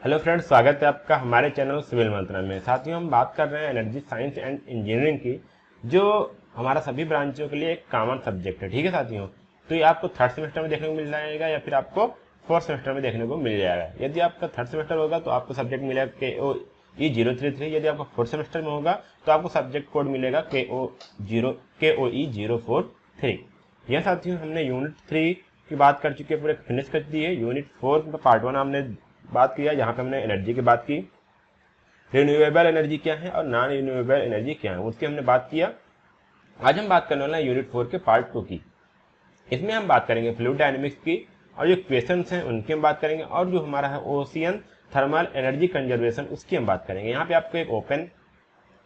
Hello friends, स्वागत है आपका हमारे चैनल सिविल मंत्रा में। साथियों, हम बात कर रहे हैं एनर्जी साइंस एंड इंजीनियरिंग की, जो हमारा सभी ब्रांचों के लिए एक कॉमन सब्जेक्ट है। ठीक है साथियों, तो ये आपको थर्ड सेमेस्टर में देखने को मिल जाएगा या फिर आपको फोर्थ सेमेस्टर में देखने को मिल जाएगा। यदि आपका थर्ड सेमेस्टर होगा तो आपको सब्जेक्ट मिलेगा KOE 033। यदि आपका फोर्थ सेमेस्टर में होगा तो आपको सब्जेक्ट कोड मिलेगा KOE 043। यह साथियों, हमने यूनिट 3 की बात कर चुके हैं, पूरे फिनिश कर दी है। यूनिट 4 का पार्ट 1 हमने बात किया, जहां पे हमने एनर्जी की बात की, रिन्यूएबल एनर्जी क्या है और नॉन रिन्यूएबल एनर्जी क्या है, उसकी हमने बात किया। आज हम बात करने वाले हैं यूनिट 4 के पार्ट 2 की। इसमें हम बात करेंगे फ्लूइड डायनेमिक्स की, और जो क्वेश्चंस हैं उनकी हम बात करेंगे, और जो हमारा है ओशियन थर्मल एनर्जी कंजर्वेशन, उसकी हम बात करेंगे। यहाँ पे आपको एक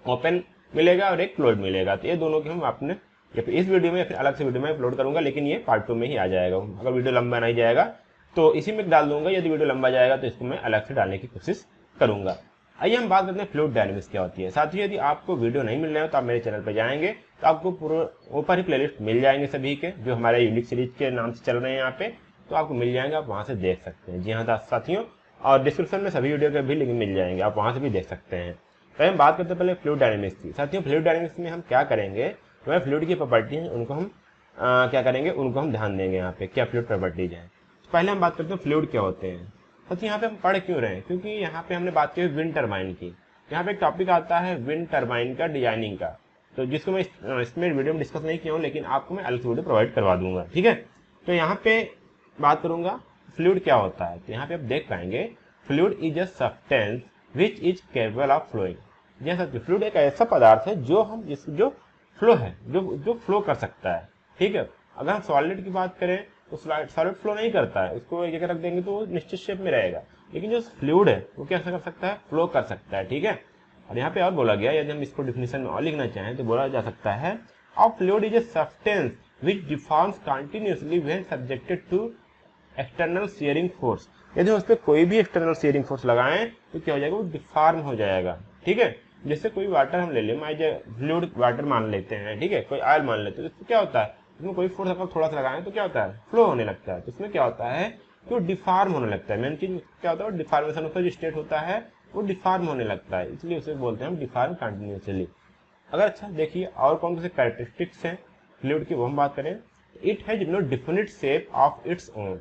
ओपन मिलेगा और एक क्लोज मिलेगा, तो ये दोनों की हम आपने या फिर इस वीडियो में या फिर अलग से वीडियो में अपलोड करूंगा, लेकिन ये पार्ट 2 में ही आ जाएगा। अगर वीडियो लंबा नहीं जाएगा तो इसी में डाल दूंगा, यदि वीडियो लंबा जाएगा तो इसको मैं अलग से डालने की कोशिश करूंगा। आइए हम बात करते हैं फ्लूइड डायनेमिक्स क्या होती है। साथियों, यदि आपको वीडियो नहीं मिल रहे हो तो आप मेरे चैनल पर जाएंगे तो आपको पूरा ऊपर ही प्लेलिस्ट मिल जाएंगे सभी के, जो हमारे यूनिक सीरीज के नाम से चल रहे हैं यहाँ पे, तो आपको मिल जाएंगे, आप वहां से देख सकते हैं। जी हाँ साथियों, और डिस्क्रिप्शन में सभी वीडियो के भी लिंक मिल जाएंगे, आप वहां से भी देख सकते हैं। तो हम बात करते हैं पहले फ्लूइड डायनेमिक्स की। साथियों, फ्लूइड डायनेमिक्स में हम क्या करेंगे, जो फ्लूइड की प्रॉपर्टी है उनको हम क्या करेंगे, उनको हम ध्यान देंगे यहाँ पे क्या फ्लूइड प्रॉपर्टीज है। तो पहले हम बात करते हैं फ्लूइड क्या होते हैं। साथियों, यहाँ पे हम पढ़ क्यों रहे हैं, क्योंकि यहाँ पे हमने बात की विंड टरबाइन की। यहाँ पे एक टॉपिक आता है विंड टरबाइन का डिजाइनिंग का, तो जिसको मैं इसमें वीडियो में डिस्कस नहीं किया हूँ, लेकिन आपको मैं अलग से वीडियो प्रोवाइड करवा दूंगा। ठीक है, तो यहाँ पे बात करूंगा फ्लूइड क्या होता है। तो यहाँ पे आप देख पाएंगे fluid is a substance which is capable of flowing. जैसा कि फ्लूइड एक ऐसा पदार्थ है जो जो फ्लो है, जो फ्लो कर सकता है। ठीक है, अगर हम सॉलिड की बात करें तो सॉलिड फ्लो नहीं करता है, उसको एक जगह रख देंगे तो वो निश्चित शेप में रहेगा, लेकिन जो फ्लूइड है वो कैसा कर सकता है, फ्लो कर सकता है। ठीक है, और यहाँ पे और बोला गया, यदि हम इसको डिफिनेशन में और लिखना चाहें तो बोला जा सकता है of fluid is a substance which deforms continuously when subjected to external shearing force. यदि उस पर कोई भी एक्सटर्नल शेयरिंग फोर्स लगाएं तो क्या हो जाएगा, वो डिफॉर्म हो जाएगा। ठीक है, जैसे कोई वाटर हम ले लें, मान फ्लूइड वाटर मान लेते हैं, ठीक है, कोई ऑयल मान लेते हैं, तो इसमें क्या होता है, इसमें कोई फोर्स अगर थोड़ा सा लगाएं तो क्या होता है, फ्लो होने लगता है। तो इसमें क्या होता है कि वो डिफॉर्म होने लगता है। मेन चीज क्या होता है, डिफॉर्मेशन, उसका जो स्टेट होता है वो डिफॉर्म होने लगता है, इसलिए उसे बोलते हैं हम डिफॉर्म कंटिन्यूसली। अगर अच्छा देखिए और कौन से कैरेक्टरिस्टिक्स हैं फ्लूइड की, वो हम बात करें, it has no definite shape of its own.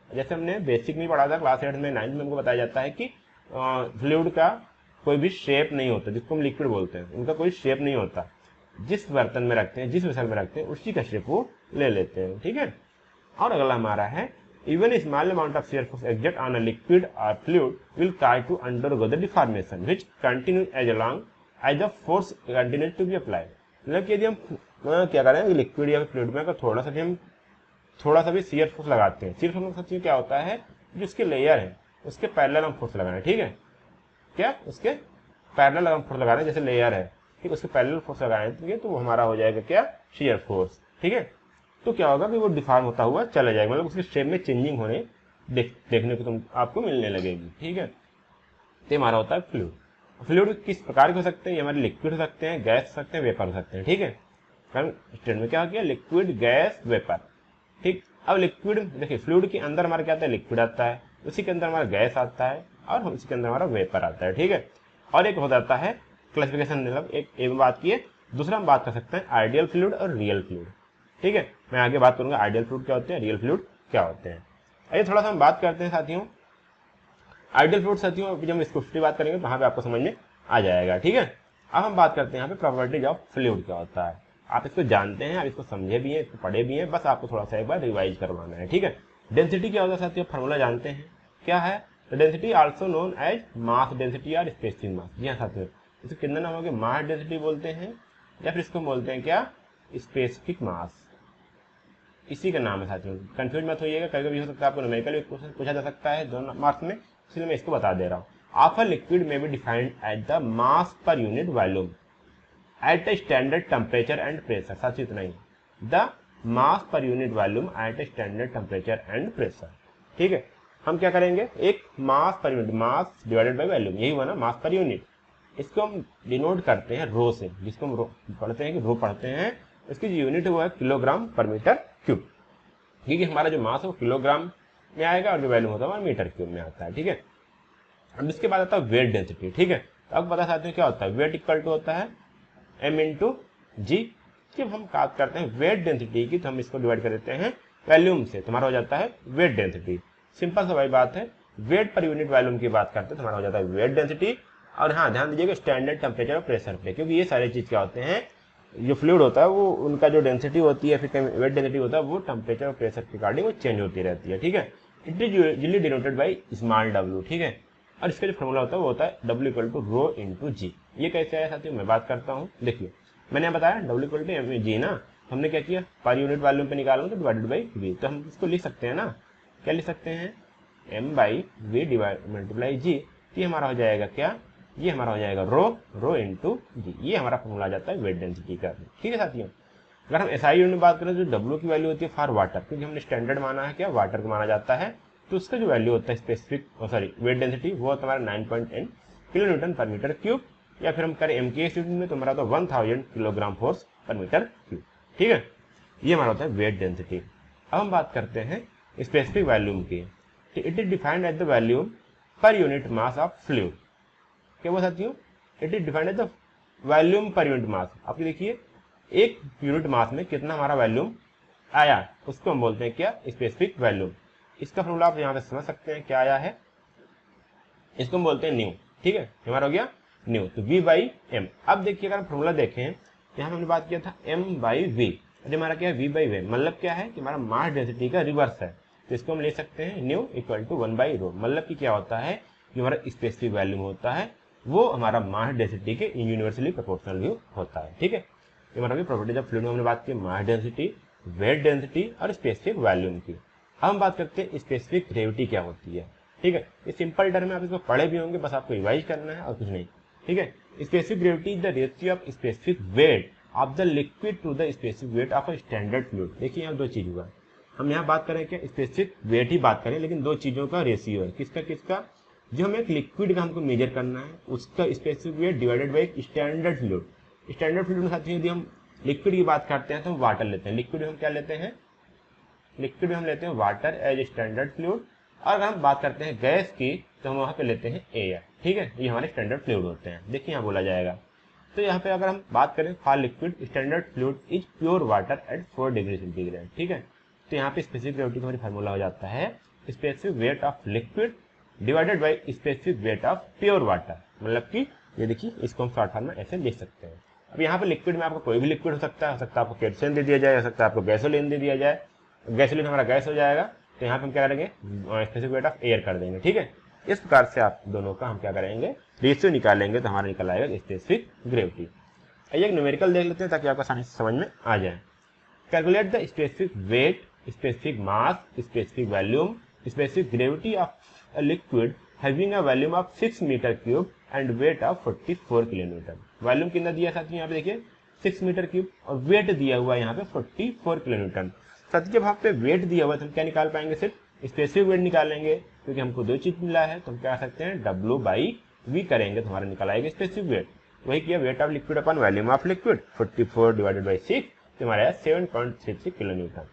जैसे हमने बेसिक में पढ़ा था क्लास 8 में, 9 में हमको बताया जाता है कि फ्लूइड का कोई भी शेप नहीं होता, जिसको हम लिक्विड बोलते हैं, उनका कोई शेप नहीं होता। जिस बर्तन में रखते हैं, जिस वेसल में रखते हैं, उसी का शेप वो ले लेते हैं। ठीक है, और अगला हमारा है even small amount of shear force exert on a liquid or fluid will try to undergo the deformation which continues as long as the force continues to be applied। मतलब कि यदि हम क्या करें, लिक्विड या फ्लूइड में अगर थोड़ा सा भी शियर फोर्स लगाते हैं, शियर फोर्स मतलब क्या होता है, जो उसके लेयर है उसके पैरेलल हम फोर्स लगाना है। ठीक है, क्या उसके पैरेलल हम फोर्स लगा रहे हैं, जैसे लेयर है, ठीक, उसके पैरेलल फोर्स लगाएंगे तो वो हमारा हो जाएगा क्या, शियर फोर्स। ठीक है, तो क्या होगा कि वो डिफॉर्म होता हुआ चला जाएगा, मतलब उसके शेप में चेंजिंग होने देखने को आपको मिलने लगेगी। ठीक है, तो हमारा होता है फ्लूइड। फ्लूइड किस प्रकार के हो सकते हैं, ये हमारे लिक्विड हो सकते हैं, गैस हो सकते हैं, वेपर हो सकते हैं। ठीक है, स्टेट में क्या हो गया, लिक्विड, गैस, वेपर। ठीक, अब लिक्विड देखिए, फ्लूइड के अंदर हमारा क्या आता है, लिक्विड आता है, उसी के अंदर हमारा गैस आता है, और उसी के अंदर हमारा वेपर आता है। ठीक है, और एक हो जाता है क्लासिफिकेशन, मतलब एक बात की है। दूसरा हम बात कर सकते हैं आइडियल फ्लूइड और रियल फ्लूइड। ठीक है, मैं आगे बात करूंगा आइडियल फ्लूइड क्या होते हैं, रियल फ्लूइड क्या होते हैं। आइए थोड़ा सा हम बात करते हैं साथियों आइडियल फ्लूइड। साथियों, जब हम इसको बात करेंगे तो वहां पे आपको समझ में आ जाएगा। ठीक है, अब हम बात करते हैं यहाँ पे प्रॉपर्टीज ऑफ फ्लूइड क्या होता है। आप इसको जानते हैं, आप इसको समझे भी हैं, इसको पढ़े भी हैं, बस आपको थोड़ा सा एक बार रिवाइज करवाना है। ठीक है, डेंसिटी क्या होता है साथियों, फार्मूला जानते हैं क्या है, तो density also known as mass density और स्पेसिफिक मास। जी हाँ साथियों, इसको कितने नामों के, मास डेंसिटी बोलते हैं, या फिर इसको बोलते हैं क्या, स्पेसिफिक मास, इसी का नाम है साथियों। कंफ्यूज मत होइएगा, कभी कभी हो सकता है आपको न्यूमेरिकल क्वेश्चन पूछा जा सकता है 2 मार्क्स में, इसलिए मैं इसको बता दे रहा हूँ। ऑफ अ लिक्विड में be defined at the mass per unit volume at standard temperature and pressure. साथियों इतना ही, the mass per unit volume at standard temperature and pressure. ठीक है, हम क्या करेंगे, एक mass per unit, mass divided by volume, यही हुआ ना मास पर यूनिट, इसको हम डिनोट करते हैं रो से, जिसको हम पढ़ते हैं कि रो पढ़ते हैं, इसकी जो यूनिट है वो है किलोग्राम पर मीटर क्यूब, क्योंकि हमारा जो मास है वो किलोग्राम में आएगा और जो वैल्यूम होता है हमारा मीटर क्यूब में आता है। ठीक है, अब इसके बाद आता है वेट डेंसिटी। ठीक है, तो अब बता सकते हैं क्या होता है, वेट इक्वल टू होता है m इंटू जी। जब हम बात करते हैं वेट डेंसिटी की तो हम इसको डिवाइड कर देते हैं वॉल्यूम से, तुम्हारा हो जाता है वेट डेंसिटी। सिंपल सा भाई बात है, वेट पर यूनिट वॉल्यूम की बात करते हैं तुम्हारा हो जाता है वेट डेंसिटी। और हाँ ध्यान दीजिएगा स्टैंडर्ड टेम्परेचर और प्रेशर पे, क्योंकि ये सारी चीज क्या होते हैं, जो फ्लूइड होता है वो उनका जो डेंसिटी होती है फिर वेट डेंसिटी होता है वो टेम्परेचर और प्रेशर के अकॉर्डिंग वो चेंज होती रहती है। ठीक है, it is usually denoted by small w। ठीक है, और इसका जो फॉर्मूला होता है वो होता है w equal to rho into g. ये कैसे आया साथियों, मैं बात करता हूँ। देखिए मैंने बताया w equal to m g ना, हमने क्या किया पर यूनिट वॉल्यूम पे निकालना तो डिवाइडेड बाई वी, तो हम इसको लिख सकते हैं ना, क्या लिख सकते हैं m by V divide multiply g. ये हमारा हो जाएगा क्या, ये हमारा हो जाएगा रो इंटू जी। ये हमारा फॉर्मूला आ जाता है वेट डेंसिटी का। ठीक है साथियों, अगर हम एसआई यूनिट में बात करें तो W की वैल्यू होती है फॉर वाटर, क्योंकि हमने स्टैंडर्ड माना है क्या वाटर को माना जाता है, तो उसका जो वैल्यू होता है स्पेसिफिक सॉरी वेट डेंसिटी वो होता है हमारा 9.10 किलो न्यूटन पर मीटर क्यूब, या फिर हम करें एम के यूनिट में तो हमारा तो 1000 किलोग्राम फोर्स पर मीटर क्यूब। ठीक है, ये हमारा होता है वेट डेंसिटी। अब हम बात करते हैं स्पेसिफिक वॉल्यूम की। It is defined as the volume per unit mass of fluid. क्या वो साथियों, it is defined as the volume per unit mass. आप देखिए एक यूनिट मास में कितना हमारा वॉल्यूम आया उसको हम बोलते हैं क्या, स्पेसिफिक वॉल्यूम। इसका फॉर्मूला आप यहाँ पे समझ सकते हैं क्या आया है, इसको हम बोलते हैं न्यू। ठीक है, हमारा हो गया न्यू, तो v बाई एम। अब देखिए अगर हम फॉर्मूला देखें, यहाँ हमने बात किया था m बाई वी, हमारा क्या है v बाई वे, मतलब क्या है कि हमारा मास डेंसिटी का रिवर्स है, तो इसको हम ले सकते हैं nu equal to 1 by rho. मतलब कि क्या होता है कि हमारा स्पेसिफिक वॉल्यूम होता है वो हमारा मास डेंसिटी के यूनिवर्सली प्रोपोर्शनल भी होता है। ठीक है, ये हमारा प्रॉपर्टीज ऑफ फ्लूइड में हमने बात की मास डेंसिटी, वेट डेंसिटी और स्पेसिफिक वॉल्यूम की। अब हम बात करते हैं स्पेसिफिक ग्रेविटी क्या होती है। ठीक है, ये सिंपल टर्म में आप इसको पढ़े भी होंगे, बस आपको रिवाइज करना है और कुछ नहीं। ठीक है, specific gravity is the ratio of specific weight of the liquid to the specific weight of a standard fluid. देखिए यहाँ दो चीज हुआ, हम यहाँ बात करें क्या स्पेसिफिक वेट ही बात करें, लेकिन दो चीजों का रेशियो है, किसका किसका, जो हमें एक लिक्विड का हमको मेजर करना है उसका specific weight divided by standard fluid. Standard fluid में साथियों यदि हम लिक्विड की बात करते हैं तो हम वाटर लेते हैं, लिक्विड में हम क्या लेते हैं, लिक्विड में हम लेते हैं वाटर एज स्टैंडर्ड फ्लूइड, और अगर हम बात करते हैं गैस की तो हम वहां पे लेते हैं एयर। ठीक है, ये हमारे स्टैंडर्ड फ्लूइड होते हैं। देखिए यहाँ बोला जाएगा, तो यहाँ पे अगर हम बात करें for liquid standard fluid is pure water at 4 degree centigrade. ठीक है, तो यहाँ पे स्पेसिफिक ग्रेविटी का हमारी फार्मूला हो जाता है specific weight of liquid divided by specific weight of pure water. मतलब कि ये देखिए इसको हम शॉर्ट फॉर्म में ऐसे लिख सकते हैं। अब यहाँ पे लिक्विड में आपको कोई भी लिक्विड हो सकता है आपको केरोसिन दे दिया जाए, हो सकता है आपको गैसोलीन दे दिया जाए, गैसोलीन हमारा गैस हो जाएगा, तो यहाँ पे हम क्या करेंगे स्पेसिफिक वेट ऑफ एयर कर देंगे। ठीक है, इस प्रकार से आप दोनों का हम क्या करेंगे रेशियो निकालेंगे तो हमारा निकल आएगा स्पेसिफिक ग्रेविटी। एक न्यूमेरिकल देख लेते हैं ताकि आपको आसानी से समझ में आ जाए। Calculate the specific weight, specific mass, specific volume, specific gravity of a liquid having a volume of 6 metre cube and weight of 44 kilo newton. Volume कितना दिया साथियों यहाँ पे देखिए 6 मीटर क्यूब, और वेट दिया हुआ है यहाँ पे 44 किलो न्यूटन। साथियों जब यहाँ पे वेट दिया हुआ है तो हम क्या निकाल पाएंगे, सिर्फ स्पेसिफिक वेट निकालेंगे, क्योंकि हमको दो चीज मिला है, तो हम क्या कर सकते हैं W बाई वी करेंगे तो हमारा निकल आएगा स्पेसिफिक वेट। वही किया weight of liquid upon volume of liquid 44 divided by 6, तो हमारा 7.33 किलो न्यूटन।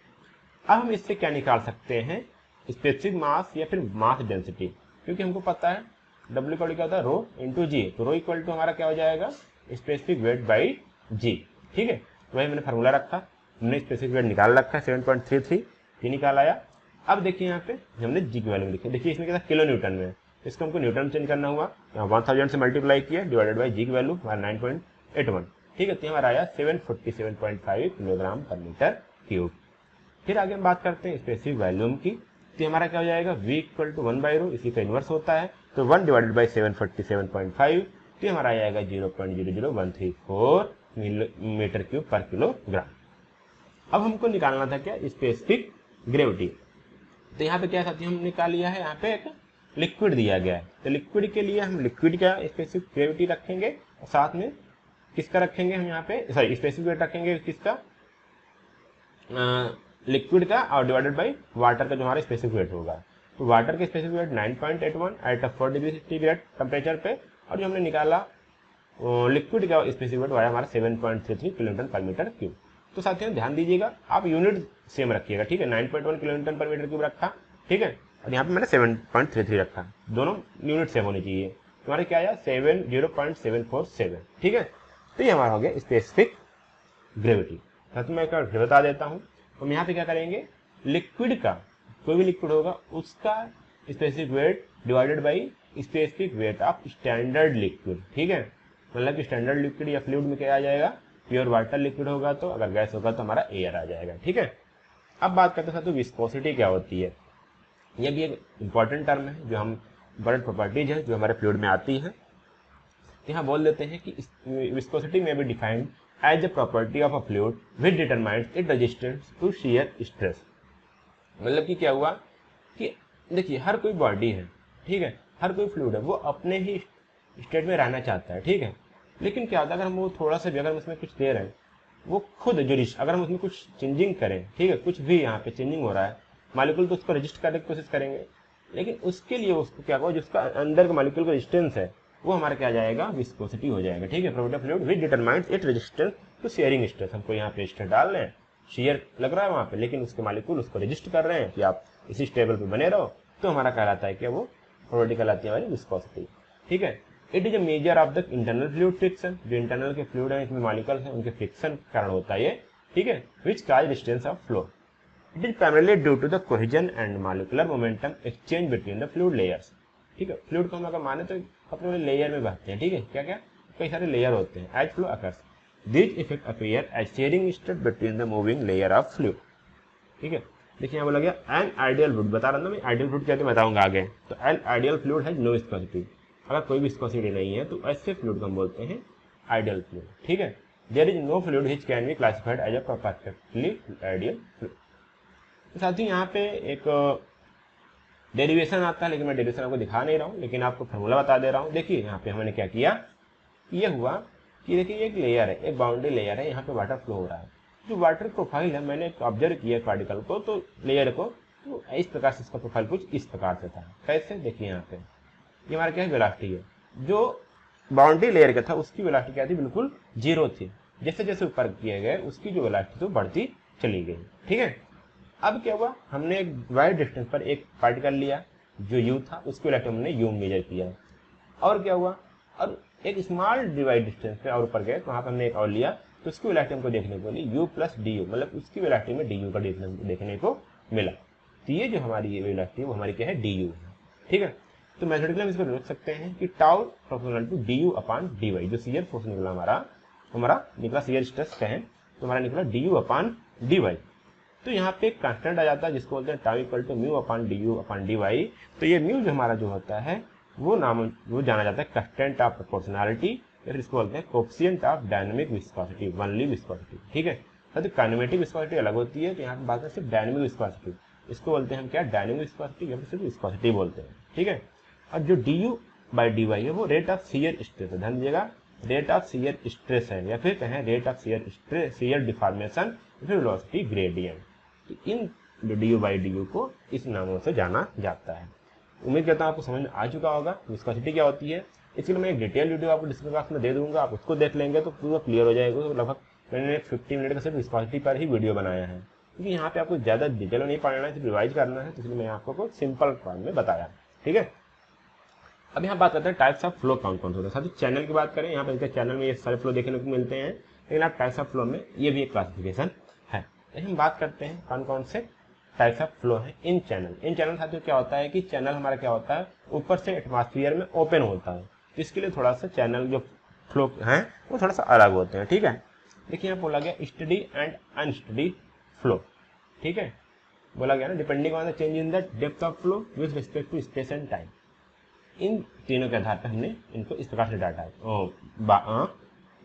अब हम इससे क्या निकाल सकते हैं स्पेसिफिक मास या फिर मास डेंसिटी, क्योंकि हमको पता है W का क्या होता है रो इंटू जी, तो रो इक्वल टू हमारा क्या हो जाएगा स्पेसिफिक वेट बाई जी। ठीक है, वही मैंने फार्मूला रखा, हमने स्पेसिफिक वेट निकाल रखा है 7.33, ये निकाल आया। अब देखिए यहाँ पे हमने जी की वैल्यू लिखी, देखिए इसमें क्या था किलो न्यूटन में, इसको हमको न्यूटन चेंज करना हुआ, यहाँ 1000 से मल्टीप्लाई किया डिवाइडेड बाई जी की वैल्यू हमारा 9.81। ठीक है, तो हमारा आया 747.5 किलोग्राम पर मीटर क्यूब। फिर आगे हम बात करते हैं स्पेसिफिक वॉल्यूम की, तो हमारा क्या हो जाएगा v equal to 1 by rho, इसी का इनवर्स होता है, तो 1 डिवाइडेड बाई 747.5, तो हमारा आएगा 0.00134 मीटर क्यूब पर किलोग्राम। अब हमको निकालना था क्या स्पेसिफिक ग्रेविटी, तो यहाँ पे क्या साथियों हम निकाल लिया है, यहाँ पे एक लिक्विड दिया गया है, तो लिक्विड के लिए हम लिक्विड का स्पेसिफिक ग्रेविटी रखेंगे और साथ में किसका रखेंगे हम यहाँ पे सॉरी स्पेसिफिक वेट रखेंगे किसका लिक्विड का, और डिवाइडेड बाई वाटर का जो हमारा स्पेसिफिक वेट होगा। तो वाटर का specific weight 9.81 at 4 degree centigrade temperature पे, और जो हमने निकाला लिक्विड का स्पेसिफिक वेट आया हमारा 7.33 किलो न्यूटन पर मीटर क्यूब। तो साथियों ध्यान दीजिएगा आप यूनिट सेम रखिएगा। ठीक है, 9.1 किलो न्यूटन पर मीटर क्यूब रखा। ठीक है, और यहाँ पे मैंने 7.33 रखा, दोनों यूनिट सेम होनी चाहिए। तुम्हारे क्या आया 0.747, ठीक है। तो ये हमारा हो गया स्पेसिफिक ग्रेविटी। तो मैं एक बार फिर बता देता हूँ। हम यहाँ पे क्या करेंगे, लिक्विड का, कोई भी लिक्विड होगा उसका specific weight divided by specific weight of standard liquid, ठीक है। मतलब कि स्टैंडर्ड लिक्विड या फ्लूइड में क्या आ जाएगा, प्योर वाटर लिक्विड होगा तो, अगर गैस होगा तो हमारा एयर आ जाएगा, ठीक है। अब बात करते हैं तो विस्कोसिटी क्या होती है। यह भी एक इंपॉर्टेंट टर्म है जो हम इंपॉर्टेंट प्रॉपर्टीज है जो हमारे फ्लूइड में आती है। यहाँ बोल देते हैं कि विस्कोसिटी में भी defined as the property of a fluid which determines it resistance to shear stress. मतलब कि क्या हुआ कि देखिए हर कोई बॉडी है, ठीक है, हर कोई फ्लूइड है, वो अपने ही स्टेट में रहना चाहता है, ठीक है। लेकिन क्या होता है, अगर हम वो थोड़ा सा भी अगर हम उसमें कुछ दे रहे हैं, वो खुद जो अगर हम उसमें कुछ चेंजिंग करें, ठीक है, कुछ भी यहाँ पे चेंजिंग हो रहा है मालिक्यूल, तो उसको रजिस्ट करने की कोशिश करेंगे। लेकिन उसके लिए उसको क्या होगा, जिसका अंदर का मालिक्यूल का रेजिस्टेंस है वो हमारा क्या जाएगा, विस्कोसिटी हो जाएगा, ठीक है। Property of fluid which determines it resistance to shearing stress. हमको यहाँ पे स्ट्रेस डाल रहे हैं, शेयर लग रहा है वहाँ पे, लेकिन उसके मालिक्यूल उसको रजिस्ट कर रहे हैं कि आप इसी स्टेबल पे बने रहो, तो हमारा कहलाता है क्या, वो प्रॉपर्टी कहलाती है हमारी विस्कोसिटी, ठीक है। It is a measure of the internal fluid friction. जो इंटरनल के फ्लूइड है इसमें मॉलिक्यूल्स हैं उनके फ्रिक्शन कारण होता है ये, ठीक है। Which cause distance of flow. It is primarily due to the cohesion and molecular momentum exchange between the fluid layers, ठीक है। फ्लूइड को हम अगर माने तो अपने लेयर में बहते हैं, ठीक है, क्या क्या कई सारे लेयर होते हैं। As flow occurs this effect appear as shearing state between the moving layer of fluid, ठीक है। देखिए यहाँ बोला गया एन आइडियल फ्लूइड, बता रहा था मैं आइडियल फ्लूइड क्या बताऊंगा आगे। तो एन आइडियल फ्लूइड है नो विस्कोसिटी, अगर कोई विस्कोसिटी नहीं है तो ऐसे फ्लूइड को हम बोलते हैं आइडियल फ्लूइड, ठीक है। There is no fluid which can be classified as a perfectly ideal fluid. साथियों यहाँ पे एक डेरिवेशन आता है, लेकिन मैं डेरिवेशन आपको दिखा नहीं रहा हूँ, लेकिन आपको फॉर्मूला बता दे रहा हूँ। देखिए यहाँ पे हमने क्या किया, ये हुआ कि देखिए एक लेयर है, एक बाउंड्री लेयर है, यहाँ पे वाटर फ्लो हो रहा है। जो वाटर प्रोफाइल है मैंने ऑब्जर्व किया पार्टिकल को, तो लेयर को, तो इस प्रकार से इसका प्रोफाइल कुछ इस प्रकार से था। कैसे, देखिए यहाँ पे ये हमारा क्या है, वेलोसिटी है। जो बाउंड्री लेयर का था उसकी वेलोसिटी क्या थी, बिल्कुल जीरो थी। जैसे जैसे ऊपर किए गए उसकी जो वेलोसिटी थी बढ़ती चली गई, ठीक है। अब क्या हुआ, हमने एक वाइड डिस्टेंस पर एक पार्टिकल लिया जो यू था, उसकी वेलोसिटी हमने यू मेजर किया। और क्या हुआ, और एक स्मॉल डिवाइड डिस्टेंस पे और ऊपर गए तो वहाँ पर हमने एक और लिया, तो उसकी वेलोसिटी हमको देखने को मिली यू प्लस डी यू, मतलब उसकी वेलोसिटी में डी यू का डिफरेंस देखने को मिला। तो ये जो हमारी ये वेलोसिटी है वो हमारी क्या है, डी यू है, ठीक है। तो मैथमेटिकली हम इसको लिख सकते हैं कि tau proportional to d u upon d y. जो शियर फोर्स निकला हमारा निकला शियर स्ट्रेस कहें तो हमारा निकला d u upon d y. तो यहाँ पे एक कांस्टेंट आ जाता है जिसको बोलते हैं tau equal to mu upon d u upon d y. तो ये म्यू जो हमारा जो होता है वो जाना जाता है कांस्टेंट ऑफ प्रोपोर्शनैलिटी, या फिर इसको बोलते हैं coefficient of dynamic viscosity, only viscosity, ठीक है। तो काइनेमेटिक विस्कोसिटी अलग होती है, तो यहाँ पे बात है सिर्फ डायनामिक विस्कोसिटी, इसको बोलते हैं हम क्या, डायनामिक विस्कोसिटी या फिर सिर्फ विस्कोसिटी बोलते हैं, ठीक है। और जो d you by d y है वो रेट ऑफ शियर स्ट्रेस है, ध्यान दीजिएगा, रेट ऑफ शियर स्ट्रेस है, या फिर कहें रेट ऑफ शियर डिफॉर्मेशन या फिर वेलोसिटी ग्रेडियंट। तो इन D you by D U को इस नामों से जाना जाता है। उम्मीद करता हूँ आपको समझ में आ चुका होगा विस्कोसिटी क्या होती है। इसके लिए मैं एक डिटेल वीडियो आपको डिस्क्रिप्शन बॉक्स में दे दूंगा, आप उसको देख लेंगे तो पूरा क्लियर हो जाएगा। तो लगभग मैंने 50 मिनट का सिर्फ विस्कोसिटी पर ही वीडियो बनाया है, क्योंकि यहाँ पे आपको ज़्यादा डिटेल नहीं पढ़ना है, सिर्फ रिवाइज करना है, तो इसलिए मैं आपको सिंपल फॉर्म में बताया, ठीक है। अब यहाँ बात करते हैं टाइप्स ऑफ फ्लो कौन कौन से होता है। साथ चैनल की बात करें, यहाँ पर चैनल में ये सारे फ्लो देखने को मिलते हैं, लेकिन आप टाइप्स ऑफ फ्लो में ये भी एक क्लासिफिकेशन है। लेकिन हम बात करते हैं कौन कौन से टाइप्स ऑफ फ्लो है इन चैनल। इन चैनल साथियों क्या होता है कि चैनल हमारा क्या होता है, ऊपर से एटमॉस्फेयर में ओपन होता है, इसके लिए थोड़ा सा चैनल जो फ्लो हैं वो थोड़ा सा अलग होते हैं, ठीक है। देखिए यहाँ बोला गया स्टडी एंड अनस्टडी फ्लो, ठीक है। बोला गया ना depending on the change in the depth of flow with respect to space and time. इन तीनों के आधार पर हमने इनको इस प्रकार से डाटा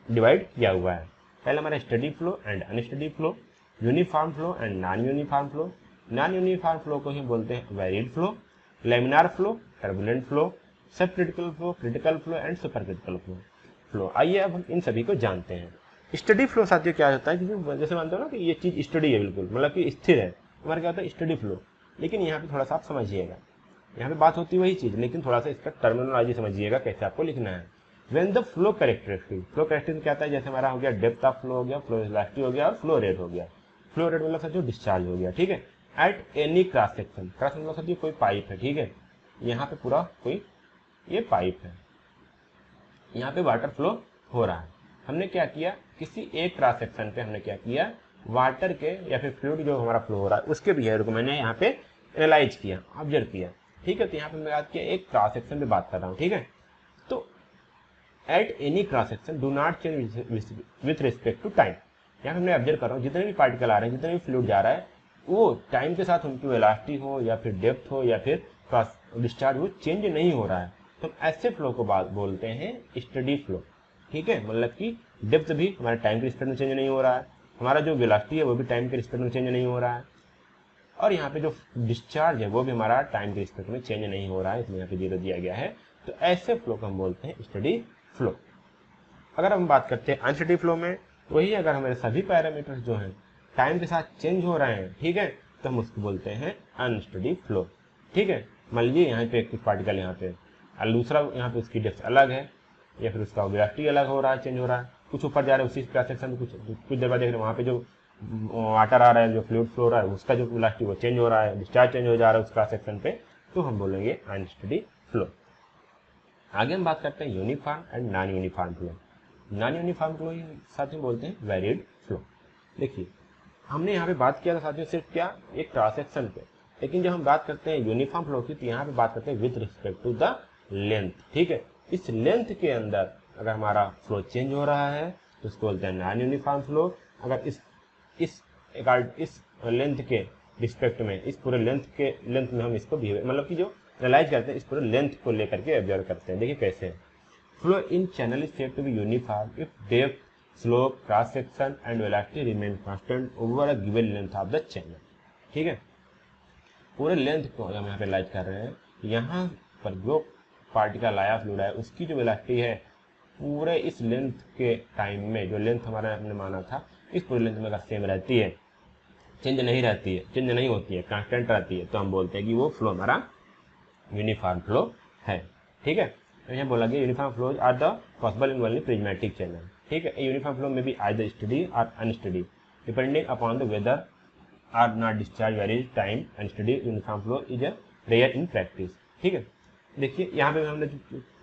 डिवाइड किया हुआ है। पहले हमारा steady flow and unsteady flow, uniform flow and non uniform flow. Non uniform flow को ही बोलते हैं varied flow, laminar flow, turbulent flow, sub critical flow, critical flow and super critical flow. आइए अब हम इन सभी को जानते हैं। स्टडी फ्लो साथियों क्या होता है कि जैसे मानते हो ना कि ये चीज स्टडी है बिल्कुल, मतलब कि स्थिर है, हमारा क्या होता है स्टडी फ्लो। लेकिन यहाँ पे थोड़ा सा आप समझिएगा, यहाँ पे बात होती है वही चीज, लेकिन थोड़ा सा इसका टर्मिनोलॉजी समझिएगा कैसे आपको लिखना है। When the flow characteristic, flow characteristic क्या आता है, जैसे हमारा हो गया डेप्थ ऑफ फ्लो हो गया, फ्लो वेलोसिटी हो गया और फ्लो रेट हो गया। फ्लो रेट मतलब जो डिस्चार्ज हो गया, ठीक है। Eight any cross section, cross section मतलब कोई पाइप है, ठीक है, यहाँ पे पूरा कोई ये पाइप है, यहाँ पे वाटर फ्लो हो रहा है। हमने क्या किया, किसी एक क्रॉस सेक्शन पे हमने क्या किया, वाटर के या फिर फ्लूइड जो हमारा फ्लो हो रहा है उसके बिहेवियर को मैंने यहाँ पे एनालाइज किया, ऑब्जर्व किया, ठीक है। तो यहाँ पे मैं बात किया एक क्रॉस सेक्शन पे बात कर रहा हूँ, ठीक है। तो at any cross section do not change with respect to time, यहाँ पे मैं ऑब्जर्व कर रहा हूँ जितने भी पार्टिकल आ रहे हैं, जितने भी फ्लूइड जा रहा है, वो टाइम के साथ उनकी वेलोसिटी हो या फिर डेप्थ हो या फिर क्रॉस डिस्चार्ज हो, चेंज नहीं हो रहा है। तो ऐसे फ्लो को बात बोलते हैं स्टडी फ्लो, ठीक है। मतलब कि डेप्थ भी हमारे टाइम के रिस्पेक्ट में चेंज नहीं हो रहा है, हमारा जो वेलोसिटी है वो भी टाइम के रिस्पेक्ट में चेंज नहीं हो रहा है, और यहाँ पे जो डिस्चार्ज है वो भी हमारा टाइम के रिस्पेक्ट में चेंज नहीं हो रहा है, इसमें यहाँ पे 0 दिया गया है। तो ऐसे फ्लो को हम बोलते हैं स्टडी फ्लो। अगर हम बात करते हैं अनस्टडी फ्लो में, वही अगर हमारे सभी पैरामीटर्स जो हैं टाइम के साथ चेंज हो रहे हैं, ठीक है, तो हम उसको बोलते हैं अनस्टडी फ्लो, ठीक है। मान लीजिए यहाँ पे कुछ पार्टिकल यहाँ पे, दूसरा यहाँ पे उसकी डेप्थ अलग है या फिर उसका वेलोसिटी अलग हो रहा है, चेंज हो रहा है, कुछ ऊपर जा रहा है उसी क्रॉस सेक्शन में, कुछ देर बाद देख रहे हैं वहाँ पे जो वाटर आ रहा है, जो फ्लूइड फ्लो हो रहा है, उसका जो वेलोसिटी वो चेंज हो रहा है, डिस्चार्ज चेंज हो जा रहा है उस क्रॉस सेक्शन पे, तो हम बोलेंगे अनस्टडी फ्लो। आगे हम बात करते हैं uniform and non uniform flow. Non uniform flow साथ में बोलते हैं वेरिड फ्लो। देखिए हमने यहाँ पे बात किया था साथियों सिर्फ क्या, एक क्रॉस सेक्शन पे, लेकिन जब हम बात करते हैं यूनिफॉर्म फ्लो की तो यहाँ पे बात करते हैं with respect to the length, ठीक है। इस लेंथ के अंदर अगर हमारा फ्लो चेंज हो रहा है तो उसको बोलते हैं नॉन यूनिफॉर्म फ्लो। अगर इस लेंथ के रिस्पेक्ट में, इस पूरे लेंथ में हम इसको मतलब कि जो एनालाइज करते हैं इस पूरे लेंथ को लेकर के ऑब्जर्व करते हैं। देखिए कैसे है, flow in channel is said to be uniform if depth, slope, cross section and velocity remain constant over a given length of the channel, ठीक है। पूरे लेंथ को हम यहाँ पे एनालाइज कर रहे हैं, यहाँ पर जो पार्टिकल आया फ्लूइड है उसकी जो वेलोसिटी है पूरे इस लेंथ के टाइम में, जो लेंथ हमारा हमने माना था, इस पूरे लेंथ में अगर सेम रहती है, चेंज नहीं रहती है, चेंज नहीं होती है, कांस्टेंट रहती है, तो हम बोलते हैं कि वो फ्लो हमारा यूनिफॉर्म फ्लो है, ठीक है। तो यहाँ बोला गया uniform flows are the possible in only prismatic channel, ठीक है। यूनिफॉर्म फ्लो में भी आइदर स्टडी और unsteady depending upon the whether or not discharge vary time, unsteady uniform flow is a rare in practice, ठीक है। देखिए यहाँ पे हमने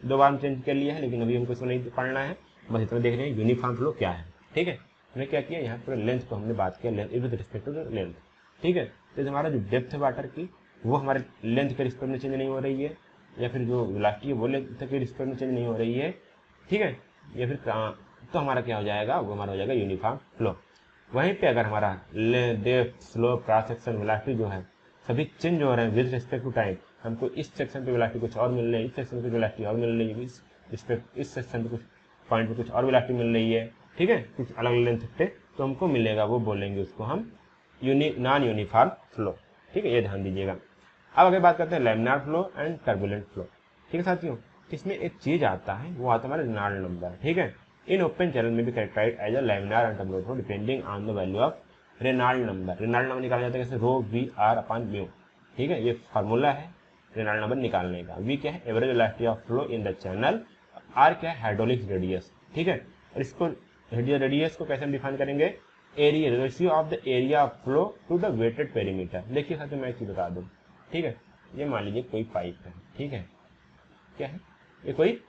2 बार चेंज कर लिया है, लेकिन अभी हमको इसको नहीं पढ़ना है, बस इतना देख रहे हैं यूनिफॉर्म फ्लो क्या है, ठीक है। हमने क्या किया, यहाँ पर लेंथ को हमने बात किया, length with respect to the length, ठीक है। तो हमारा जो डेप्थ है वाटर की वो हमारे लेंथ के रिस्पेक्ट में चेंज नहीं हो रही है, या फिर जो वेलोसिटी है वो लेंथ के रिस्पेक्ट में चेंज नहीं हो रही है, ठीक है, या फिर तो हमारा क्या हो जाएगा, वो हमारा हो जाएगा यूनिफॉर्म फ्लो। वहीं पे अगर हमारा depth, slope, cross section, velocity जो है सभी चेंज हो रहे हैं विद रिस्पेक्ट टू टाइम, हमको इस सेक्शन पे वेलोसिटी कुछ और मिल रही है, इस सेक्शन पे वेलोसिटी और मिल रही है, इस सेक्शन पे कुछ पॉइंट पे कुछ और वेलोसिटी मिल रही है, ठीक है, कुछ अलग लेंथ पे, तो हमको मिलेगा, वो बोलेंगे उसको हम नॉन यूनिफॉर्म फ्लो, ठीक है, ये ध्यान दीजिएगा। अब आगे बात करते हैं laminar flow and turbulent flow, ठीक है साथियों। इसमें एक चीज आता है, वो आता है हमारा रेनॉल्ड नंबर, ठीक है। इन ओपन चैनल में भी characterized as a laminar and turbulent flow depending on the value of Reynold number. Reynold number निकाला जाता है कैसे, rho V R upon mu, ठीक है, ये फार्मूला है रेनॉल्ड नंबर निकालने का। वी क्या है, average velocity of flow in the channel, R क्या है, हाइड्रोलिक रेडियस, ठीक है। और इसको रेडियस को कैसे हम डिफाइन करेंगे, area, ratio of the area of flow to the wetted perimeter. देखिए साथियों मैं एक चीज बता दूं, ठीक है, ये मान लीजिए कोई पाइप है, ठीक है, क्या है, ये कोई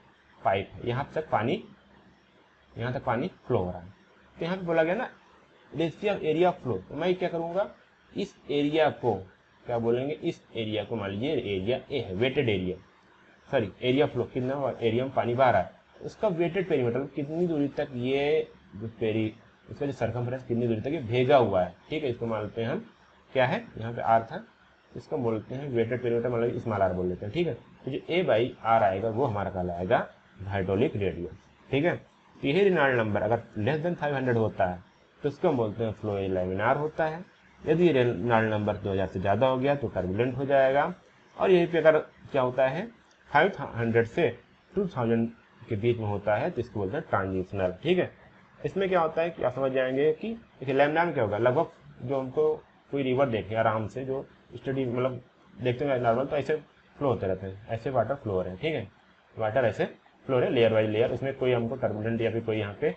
पाइप है, यहाँ तक पानी फ्लो हो रहा है, तो यहाँ पे बोला गया ना ratio of area of flow, तो मैं क्या करूंगा, इस एरिया को क्या बोलेंगे, इस एरिया को मान लीजिए एरिया ए है, wetted area, sorry area flow, कितना एरिया में पानी बह रहा है, उसका वेटेड पेरीमीटर कितनी दूरी तक ये जो इसका जो सर्कमफ्रेंस कितनी दूरी तक ये भेगा हुआ है, ठीक है। इसको मानते हैं हम क्या है, यहाँ पे आर था, इसको बोलते हैं वेटेड पेरीमीटर, मतलब स्मॉल आर बोल देते हैं, ठीक है। तो जो ए बाई आर आएगा वो हमारा कहलाएगा हाइड्रोलिक रेडियस, ठीक है। तो यही रेनॉल्ड नंबर अगर लेस देन 500 होता है तो उसको हम बोलते हैं फ्लो लैमिनार होता है। यदि रेनॉल्ड नंबर 2000 से ज़्यादा हो गया तो टर्बुलेंट हो जाएगा। और यहीं पे अगर क्या होता है 500 से 2000 के बीच में होता है तो इसको बोलते हैं ट्रांजिशनल, ठीक है। इसमें क्या होता है कि आप समझ जाएंगे कि देखिए लैमिनार में क्या होगा, लगभग जो हमको कोई रिवर देखे आराम से, जो स्टडी मतलब देखते हैं नॉर्मल, तो ऐसे फ्लो होते रहते हैं, ऐसे वाटर फ्लो हो रहे हैं, ठीक है, वाटर ऐसे फ्लो हो रहे हैं लेयर बाई लेयर, उसमें कोई हमको टर्बुलेंट या फिर कोई यहाँ पे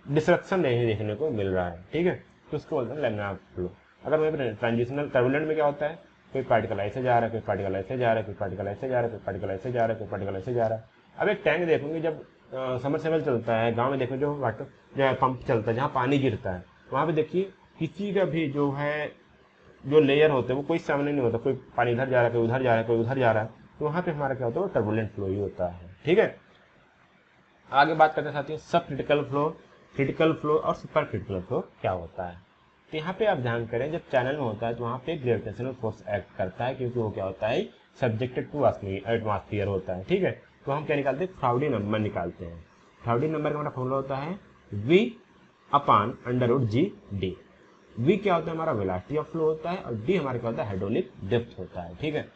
डिस्ट्रक्शन नहीं देखने को मिल रहा है, ठीक है, तो उसको बोलते हैं लैमिनार फ्लो। अगर वहीं पर ट्रांजिशनल टर्बुलेंट में क्या होता है, कोई पार्टिकल ऐसे जा रहा है, कोई पार्टिकल ऐसे जा रहा है, कोई पार्टिकल ऐसे जा रहा है, कोई पार्टिकल ऐसे जा रहा है, कोई पार्टिकल ऐसे जा रहा है। अब एक टैंक देखोगे, जब समरसेबल चलता है गाँव में, देखो जो वाटर जो पंप चलता है जहाँ पानी गिरता है, वहाँ पे देखिए किसी का भी जो है जो लेयर होते हैं वो कोई सामने नहीं होता, कोई पानी इधर जा रहा है, कोई उधर जा रहा है, कोई उधर जा रहा है, तो वहाँ पे हमारा क्या होता है, वो टर्बुलेंट फ्लो ही होता है। ठीक है, आगे बात करते हैं साथियों सब क्रिटिकल फ्लो, क्रिटिकल फ्लो और सुपर क्रिटिकल फ्लो क्या होता है। तो यहाँ पे आप ध्यान करें, जब चैनल में होता है तो वहाँ पे ग्रेविटेशनल फोर्स एक्ट करता है, क्योंकि वो क्या होता है, सब्जेक्टेड टू एटमॉस्फेयर होता है। ठीक है, तो हम क्या निकालते हैं, फ्राउडी नंबर निकालते हैं। फ्राउडी नंबर का हमारा फॉर्मूला होता है v अपान √g/d। v क्या होता है, हमारा वेलोसिटी ऑफ फ्लो होता है, और d हमारा क्या होता है, हाइड्रोलिक डेप्थ होता है। ठीक है,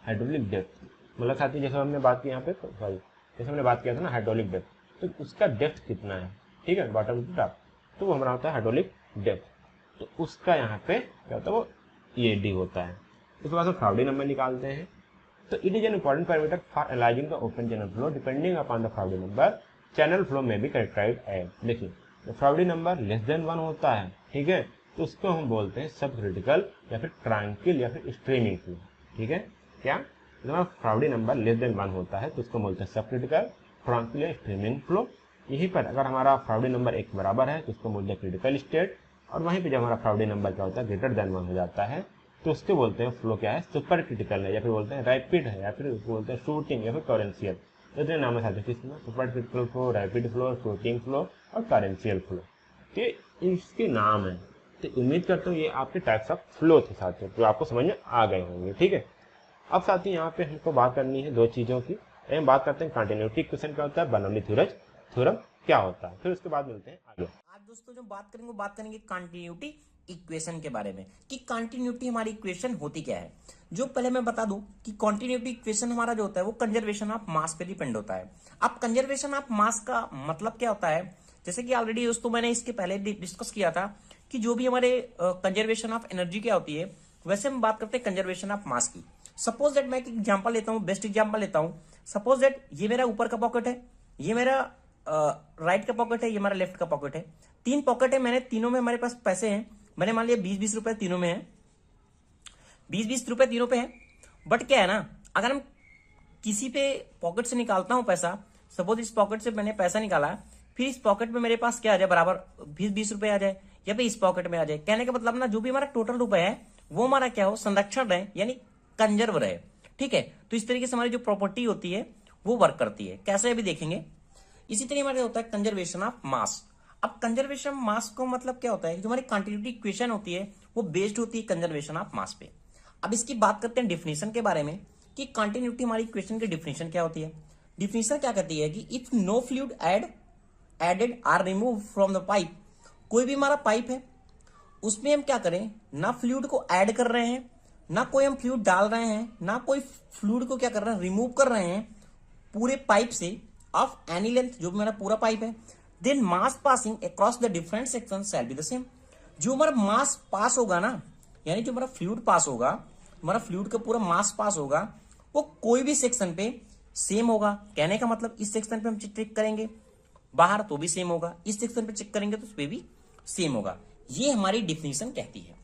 हाइड्रोलिक डेप्थ मतलब साथी जैसे हमने बात की यहाँ पे, सॉरी जैसे हमने बात किया था ना हाइड्रोलिक डेप्थ, तो उसका डेप्थ कितना है, ठीक है, बॉटम टू टॉप, तो वो हमारा होता है हाइड्रोलिक डेप्थ, तो उसका यहाँ पे क्या होता है, वो ये डी होता है। उसके बाद हम फ्राउडी नंबर निकालते हैं। तो it is an important parameter for analysing the open channel flow, depending upon the Froude number channel flow में भी कैरेक्टराइज्ड एज। देखिए तो फ्राउडी नंबर लेस देन 1 होता है, ठीक है, तो उसको हम बोलते हैं सब क्रिटिकल या फिर ट्रांक्विल या फिर स्ट्रीमिंग फ्लो। ठीक है, क्या फ्राउडी नंबर लेस देन 1 होता है तो उसको बोलते हैं सब क्रिटिकल, ट्रांक्विल या स्ट्रीमिंग फ्लो। यहीं पर अगर हमारा फ्राउडी नंबर 1 बराबर है तो उसको बोलते हैं क्रिटिकल स्टेट, और वहीं पे जब हमारा फ्राउडी नंबर क्या होता है, ग्रेटर देन 1 हो जाता है, तो उसके बोलते हैं फ्लो क्या है, सुपर क्रिटिकल है, या फिर बोलते हैं रैपिड है, या फिर उसको बोलते हैं शूटिंग या फिर टॉरेंशियल। इतने नाम है साथियों किसमें, super critical flow, rapid flow, shooting flow और टॉरेंशियल फ्लो, ये इसके नाम है। तो उम्मीद करता हूँ ये आपके टाइप्स ऑफ फ्लो थे साथियों, तो आपको समझ में आ गए होंगे। ठीक है, अब साथियों यहाँ पे हमको बात करनी है दो चीज़ों की। हम बात करते हैं कंटिन्यूटी इक्वेशन क्या होता है, बर्नौली थ्योरम क्या होता है, फिर उसके बाद मिलते हैं आगे। आज दोस्तों जो बात करेंगे वो बात करेंगे कंटिन्यूटी इक्वेशन के बारे में, कि कंटिन्यूटी हमारी इक्वेशन होती क्या है। जो पहले मैं बता दूं कि कंटिन्यूटी इक्वेशन हमारा जो होता है वो कंजर्वेशन ऑफ मास पे डिपेंड होता है। अब कंजर्वेशन ऑफ मास का मतलब क्या होता है, जैसे कि ऑलरेडी दोस्तों मैंने इसके पहले डिस्कस किया था कि जो भी हमारे कंजर्वेशन ऑफ एनर्जी क्या होती है, वैसे हम बात करते हैं कंजर्वेशन ऑफ मास की। सपोज दैट मैं एक एग्जांपल लेता हूं, बेस्ट एग्जांपल लेता हूं। सपोज दैट ये मेरा ऊपर का पॉकेट है, ये मेरा राइट का पॉकेट है, ये हमारा लेफ्ट का पॉकेट है। 3 पॉकेट है, मैंने तीनों में हमारे पास पैसे हैं। मैंने मान लिया 20-20 रुपए तीनों में है, 20-20 रुपए तीनों पे है। बट क्या है ना, अगर हम किसी पे पॉकेट से निकालता हूं पैसा, सपोज इस पॉकेट से मैंने पैसा निकाला, फिर इस पॉकेट में मेरे पास क्या आ जाए, बराबर 20-20 रुपए आ जाए, या फिर इस पॉकेट में आ जाए। कहने का मतलब ना, जो भी हमारा टोटल रुपए है वो हमारा क्या हो, संरक्षण रहे, यानी कंजर्व रहे। ठीक है, तो इस तरीके से हमारी जो प्रॉपर्टी होती है वो वर्क करती है। कैसे अभी देखेंगे। इसी तरह हमारे होता है कंजर्वेशन ऑफ मास। अब कंजर्वेशन मास को मतलब क्या होता है, जो हमारी कंटिन्यूटी इक्वेशन होती है वो बेस्ड होती है कंजर्वेशन ऑफ मास पे। अब इसकी बात करते हैं डिफिनेशन के बारे में, कि कंटिन्यूटी हमारी इक्वेशन की डिफिनेशन क्या होती है। डिफिनेशन क्या कहती है कि if no fluid added or removed from the pipe, कोई भी हमारा पाइप है उसमें हम क्या करें, ना फ्लूइड को ऐड कर रहे हैं, ना कोई हम फ्लूइड डाल रहे हैं, ना कोई फ्लूइड को क्या कर रहे हैं, रिमूव कर रहे हैं पूरे पाइप से ऑफ एनी लेंथ, जो भी मेरा पूरा पाइप है, then mass passing across the different section shall be the same. जो हमारा मास पास होगा ना, यानी जो हमारा फ्लूइड पास होगा, हमारा फ्लूइड का पूरा मास पास होगा, वो कोई भी सेक्शन पे सेम होगा। कहने का मतलब इस सेक्शन पे हम चेक करेंगे बाहर तो भी सेम होगा, इस सेक्शन पे चेक करेंगे तो उस पे भी सेम होगा। ये हमारी डिफिनेशन कहती है।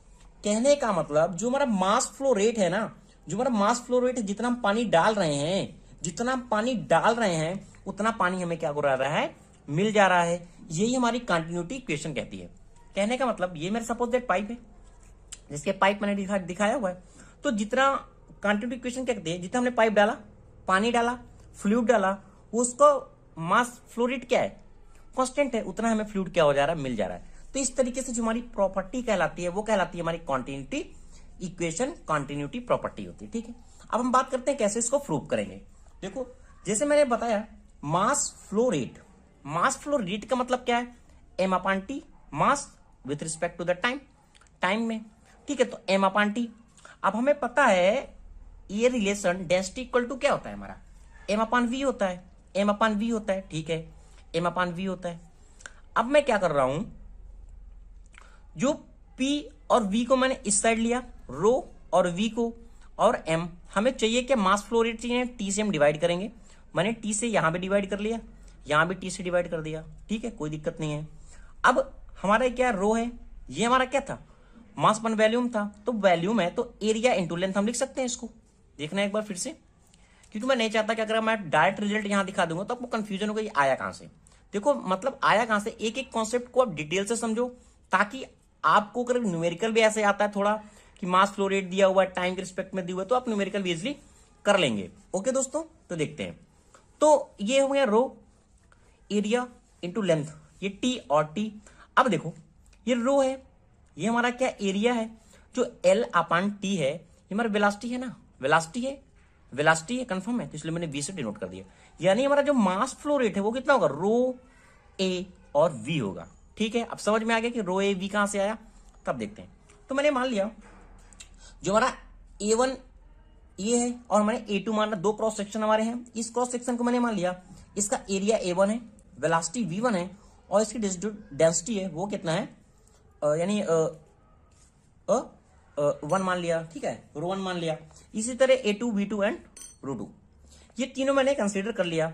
कहने का मतलब जो हमारा मास फ्लो रेट है ना, जो हमारा मास फ्लो रेट है, जितना हम पानी डाल रहे हैं, जितना हम पानी डाल रहे हैं उतना पानी हमें क्या हो रहा है, मिल जा रहा है। यही हमारी कंटिन्यूटी इक्वेशन कहती है। कहने का मतलब ये मेरा सपोज दैट पाइप है, जिसके पाइप मैंने दिखाया हुआ है, तो जितना कंटिन्यूटी इक्वेशन क्या कहती है, जितना हमने पाइप डाला, पानी डाला, फ्लूइड डाला, उसको मास फ्लो रेट क्या है, कांस्टेंट है, उतना हमें फ्लूइड क्या हो जा रहा है, मिल जा रहा है। तो इस तरीके से जो हमारी प्रॉपर्टी कहलाती है वो कहलाती है हमारी कंटिन्यूटी इक्वेशन, कंटिन्यूटी प्रॉपर्टी होती है। ठीक है, अब हम बात करते हैं कैसे इसको प्रूव करेंगे। देखो जैसे मैंने बताया mass flow rate, mass flow rate का मतलब क्या है, M upon T, mass with respect to the time, time में। ठीक है, तो एम अपॉन टी। अब हमें पता है ये रिलेशन डेंसिटी इक्वल टू क्या होता है, हमारा एम अपॉन वी होता है, एम अपॉन वी होता है। ठीक है, एम अपॉन वी होता है। अब मैं क्या कर रहा हूं, जो P और V को मैंने इस साइड लिया, रो और V को, और M हमें चाहिए क्या, मास फ्लो रेट चाहिए, T से हम डिवाइड करेंगे। मैंने T से यहां भी डिवाइड कर लिया, यहां भी T से डिवाइड कर दिया। ठीक है, कोई दिक्कत नहीं है। अब हमारा क्या रो है, ये हमारा क्या था, मास अपन वॉल्यूम था, तो वॉल्यूम है तो एरिया इंटू लेंथ हम लिख सकते हैं इसको। देखना एक बार फिर से, क्योंकि मैं नहीं चाहता कि अगर मैं डायरेक्ट रिजल्ट यहां दिखा दूंगा तो आपको कंफ्यूजन होगा ये आया कहां से। देखो मतलब आया कहां से, एक एक कॉन्सेप्ट को आप डिटेल से समझो, ताकि आपको अगर न्यूमेरिकल भी ऐसे आता है थोड़ा कि मास फ्लो रेट दिया हुआ है, टाइम के रिस्पेक्ट में दिया हुआ है, तो आप न्यूमेरिकल भी इजिली कर लेंगे। ओके दोस्तों, तो देखते हैं। तो ये हो गया रो एरिया इंटू लेंथ, ये टी और टी। अब देखो ये रो है, ये हमारा क्या एरिया है, जो एल अपान टी है, ये हमारा वेलोसिटी है ना, वेलोसिटी है कंफर्म है, तो इसलिए मैंने वी से डिनोट कर दिया। यानी हमारा जो मास फ्लो रेट है वो कितना होगा, रो ए और वी होगा। ठीक है, अब समझ में आ गया कि रो ए वी कहां से आया। तब देखते हैं, तो मैंने मान लिया जो हमारा A1 ये है और हमारे A2 मानना, दो क्रॉस सेक्शन हमारे हैं। इस क्रॉस सेक्शन को मैंने मान लिया, इसका एरिया A1 है, वेलोसिटी V1 है, और इसकी डेंसिटी है वो कितना है, यानी 1 मान लिया। ठीक है, रो 1 मान लिया। इसी तरह A2 V2 एंड रो 2, ये तीनों मैंने कंसीडर कर लिया।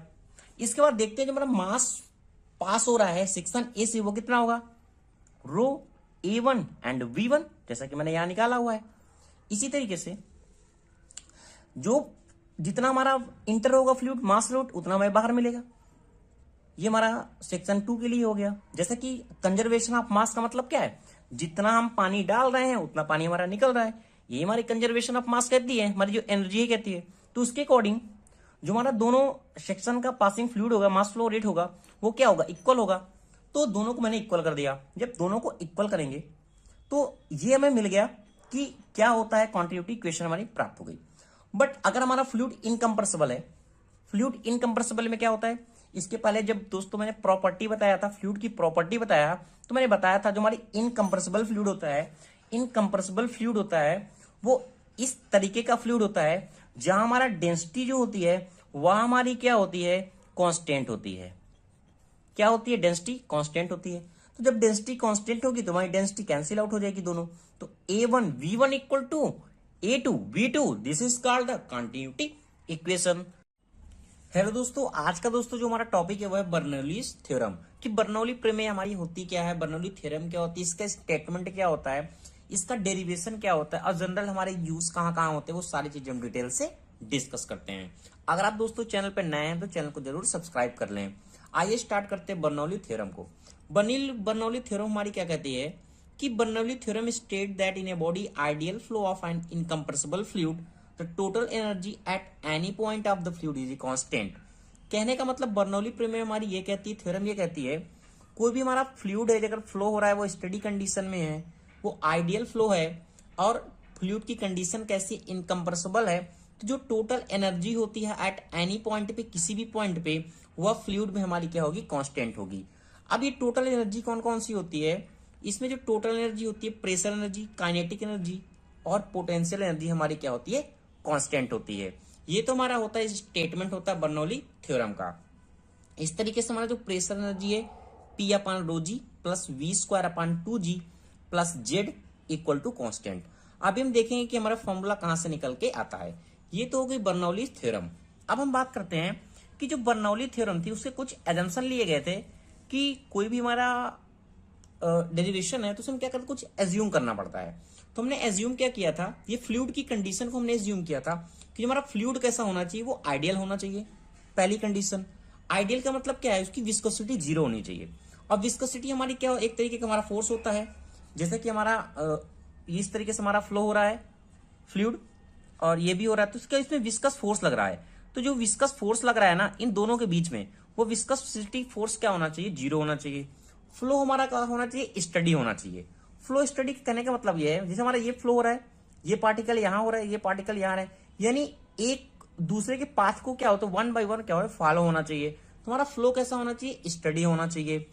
इसके बाद देखते हैं जो हमारा मास पास हो रहा है सेक्शन ए से, वो कितना होगा, रो A1 एंड V1, जैसा कि मैंने यहां निकाला हुआ है। इसी तरीके से जो जितना हमारा इंटर होगा फ्लूइड मास फ्लूइड, उतना हमें बाहर मिलेगा। ये हमारा सेक्शन 2 के लिए हो गया। जैसा कि कंजर्वेशन ऑफ मास का मतलब क्या है, जितना हम पानी डाल रहे हैं उतना पानी हमारा निकल रहा है, ये हमारी कंजर्वेशन ऑफ मास कहती है, हमारी जो एनर्जी कहती है। तो उसके अकॉर्डिंग जो हमारा दोनों सेक्शन का पासिंग फ्लूइड होगा, मास फ्लो रेट होगा, वो क्या होगा, इक्वल होगा। तो दोनों को मैंने इक्वल कर दिया। जब दोनों को इक्वल करेंगे तो ये हमें मिल गया कि क्या होता है, कॉन्टिन्यूटी इक्वेशन हमारी प्राप्त हो गई। बट अगर हमारा फ्लूइड इनकंप्रेसिबल है, फ्लूइड इनकंप्रेसिबल में क्या होता है, इसके पहले जब दोस्तों मैंने प्रॉपर्टी बताया था, फ्लूइड की प्रॉपर्टी बताया, तो मैंने बताया था जो हमारी इनकंप्रेसिबल फ्लूइड होता है, इनकंप्रेसिबल फ्लूइड होता है वो इस तरीके का फ्लूइड होता है जहां हमारा डेंसिटी जो होती है वह हमारी क्या होती है, कांस्टेंट होती है। क्या होती है, डेंसिटी कांस्टेंट होती है। तो जब डेंसिटी कांस्टेंट होगी तो हमारी डेंसिटी कैंसिल आउट हो जाएगी दोनों। तो A1 V1 equal to A2 V2, this is called the continuity equation. Hello दोस्तों, आज का दोस्तों जो हमारा टॉपिक है वो है बर्नौलीज थ्योरम, कि बर्नौली प्रमेय हमारी होती क्या है, बर्नौली थ्योरम क्या होती है, इसका स्टेटमेंट क्या होता है, इसका डेरिवेशन क्या होता है, और जनरल हमारे यूज कहाँ कहाँ होते हैं, वो सारी चीजें हम डिटेल से डिस्कस करते हैं। अगर आप दोस्तों चैनल पर नए हैं तो चैनल को जरूर सब्सक्राइब कर लें। आइए स्टार्ट करते हैं बर्नौली थ्योरम को। बर्नौली थ्योरम हमारी क्या कहती है कि Bernoulli theorem state that in a body ideal flow of an incompressible fluid the total energy at any point of the fluid is constant. कहने का मतलब बर्नौली प्रमेय हमारी ये कहती है, थ्योरम ये कहती है, कोई भी हमारा फ्लूइड है अगर फ्लो हो रहा है वो स्टडी कंडीशन में है, वो आइडियल फ्लो है, और फ्लूइड की कंडीशन कैसी, इनकंप्रेसिबल है, तो जो टोटल एनर्जी होती है एट एनी पॉइंट पे, किसी भी पॉइंट पे, वह फ्लूइड में हमारी क्या होगी, कांस्टेंट होगी। अब ये टोटल एनर्जी कौन कौन सी होती है, इसमें जो टोटल एनर्जी होती है, प्रेशर एनर्जी, काइनेटिक एनर्जी और पोटेंशियल एनर्जी हमारी क्या होती है, कांस्टेंट होती है। ये तो हमारा होता है स्टेटमेंट होता है बर्नौली थ्योरम का। इस तरीके से हमारा जो प्रेशर एनर्जी है P upon rho g plus V square upon 2G plus Z equal to constant. अभी हम देखेंगे कि हमारा फॉर्मूला कहां से निकल के आता है। ये तो हो गई बर्नौली थ्योरम। अब हम बात करते हैं कि जो बर्नौली थ्योरम थी उससे कुछ एजम्पशन लिए गए थे कि कोई भी हमारा डेरिवेशन है तो उसमें क्या करते, कुछ एज्यूम करना पड़ता है। तो हमने एज्यूम क्या किया था, ये फ्लूइड की कंडीशन को हमने एज्यूम किया था कि हमारा फ्लूइड कैसा होना चाहिए, वो आइडियल होना चाहिए। पहली कंडीशन, आइडियल का मतलब क्या है, उसकी विस्कोसिटी 0 होनी चाहिए। और विस्कोसिटी हमारी क्या, एक तरीके का हमारा फोर्स होता है, जैसे कि हमारा इस तरीके से हमारा फ्लो हो रहा है फ्लूइड और ये भी हो रहा है, तो इसका इसमें विस्कस फोर्स लग रहा है। तो जो विस्कस फोर्स लग रहा है ना इन दोनों के बीच में, वो विस्कोसिटी फोर्स क्या होना चाहिए, 0 होना चाहिए। फ्लो हमारा क्या होना चाहिए, स्टडी होना चाहिए। फ्लो स्टडी कहने का मतलब ये है, जैसे हमारा ये फ्लो हो रहा है, ये पार्टिकल यहां हो रहा है, ये पार्टिकल यहां है, यानी एक दूसरे के पाथ को क्या होता है, 1 बाय 1 क्या हो, फॉलो होना चाहिए। तो हमारा फ्लो कैसा होना चाहिए, स्टडी होना चाहिए।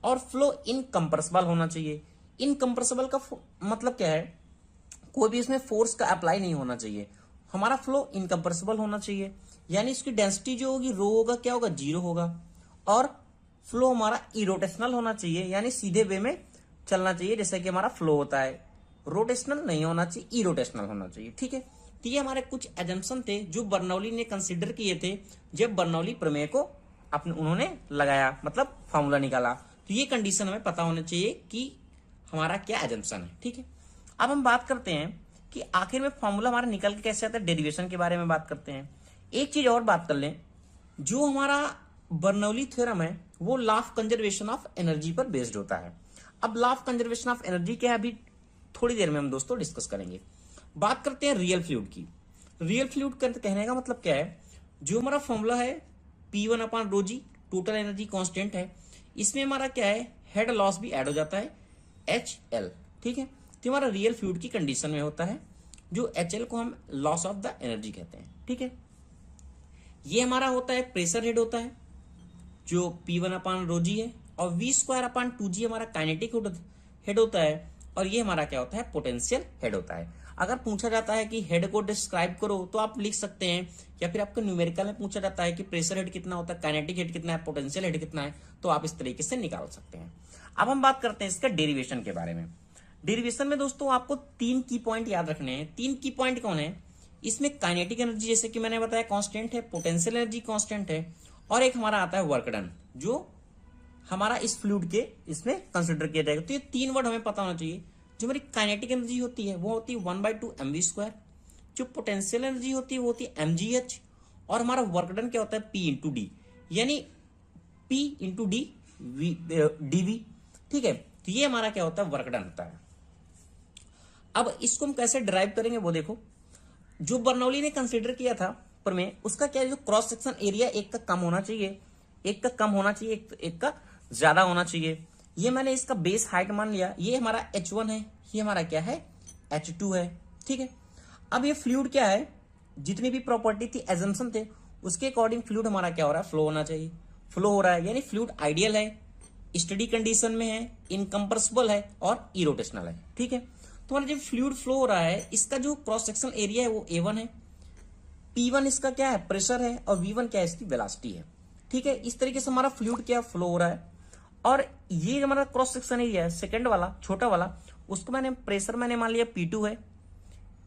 और फ्लो इनकंप्रेसिबल होना चाहिए। इनकंप्रेसिबल का मतलब क्या है, कोई भी इसमें फोर्स का अप्लाई नहीं होना चाहिए। हमारा फ्लो इनकंप्रेसिबल होना चाहिए, यानी इसकी डेंसिटी जो होगी रो होगा, क्या होगा, 0 होगा। और फ्लो हमारा इरोटेशनल होना चाहिए, यानी सीधे वे में चलना चाहिए, जैसे कि हमारा फ्लो होता है। रोटेशनल नहीं होना चाहिए, इरोटेशनल होना चाहिए। ठीक है, तो ये हमारे कुछ एजम्पशन थे जो बर्नौली ने कंसिडर किए थे जब बर्नौली प्रमेय को उन्होंने लगाया, मतलब फॉर्मूला निकाला। तो ये कंडीशन हमें पता होना चाहिए कि हमारा क्या एजम्पशन है। ठीक है, अब हम बात करते हैं कि आखिर में फॉर्मूला हमारा निकल के कैसे आता है, डेरिवेशन के बारे में बात करते हैं। एक चीज और बात कर लें, जो हमारा बर्नौली थ्योरम है वो law of conservation of energy पर बेस्ड होता है। अब law of conservation of energy क्या है अभी थोड़ी देर में हम दोस्तों डिस्कस करेंगे। बात करते हैं रियल फ्लूइड की। रियल फ्लूइड कहने का मतलब क्या है, जो हमारा फॉर्मूला है P1 अपॉन रो जी, टोटल एनर्जी कांस्टेंट है, इसमें हमारा क्या है, हेड लॉस भी ऐड हो जाता है HL, ठीक है। तो हमारा रियल फ्लूइड की कंडीशन में होता है, जो HL को हम लॉस ऑफ द एनर्जी कहते हैं, ठीक है। ये हमारा होता है प्रेशर हेड होता है जो P1 अपॉन रो जी है, और V² अपॉन 2G हमारा काइनेटिक हेड होता है, और ये हमारा क्या होता है, पोटेंशियल हेड होता है। अगर पूछा जाता है कि हेड को डिस्क्राइब करो तो आप लिख सकते हैं, या फिर आपको न्यूमेरिकल में पूछा जाता है कि प्रेशर हेड कितना होता है, काइनेटिक हेड कितना है, पोटेंशियल हेड कितना है, तो आप इस तरीके से निकाल सकते हैं। अब हम बात करते हैं इसका डेरिवेशन के बारे में। डेरिवेशन में दोस्तों आपको 3 की पॉइंट याद रखने हैं। 3 की पॉइंट कौन है, इसमें काइनेटिक एनर्जी जैसे कि मैंने बताया कांस्टेंट है, पोटेंशियल एनर्जी कांस्टेंट है, और एक हमारा आता है वर्क डन, जो हमारा इस फ्लूइड के इसमें कंसिडर किया जाएगा। तो ये 3 वर्ड हमें पता होना चाहिए। जो हमारी काइनेटिक एनर्जी होती है वो होती है 1/2 mv², जो पोटेंशियल एनर्जी होती है वो होती है mgh, और हमारा वर्क डन क्या होता है P इंटू डी, यानी P इंटू डी dv, ठीक है। तो ये हमारा क्या होता है, वर्क डन होता है। अब इसको हम कैसे ड्राइव करेंगे वो देखो। जो बर्नौली ने कंसिडर किया था प्रमेय, उसका क्या है, जो क्रॉस सेक्शन एरिया एक का कम होना चाहिए, एक का कम होना चाहिए, एक का ज्यादा होना चाहिए। ये मैंने इसका बेस हाइट मान लिया, ये हमारा H1 है, ये हमारा क्या है, H2 है, ठीक है। अब ये फ्लूइड क्या है, जितनी भी प्रॉपर्टी थी, एजम्पशन थे, उसके अकॉर्डिंग फ्लूइड हमारा क्या हो रहा है, फ्लो होना चाहिए, फ्लो हो रहा है, यानी फ्लूइड आइडियल है, स्टडी कंडीशन में है, इनकम्प्रेसिबल है और इरोटेशनल है, ठीक है। तो हमारा जब फ्लूइड फ्लो हो रहा है, इसका जो क्रॉस सेक्शन एरिया है वो A1 है, P1 इसका क्या है, प्रेशर है, और V1 क्या है, इसकी वेलोसिटी है, ठीक है। इस तरीके से हमारा फ्लूइड क्या फ्लो हो रहा है। और ये हमारा क्रॉस सेक्शन एरिया है, सेकंड वाला छोटा वाला, उसको मैंने प्रेशर मैंने मान लिया P2 है,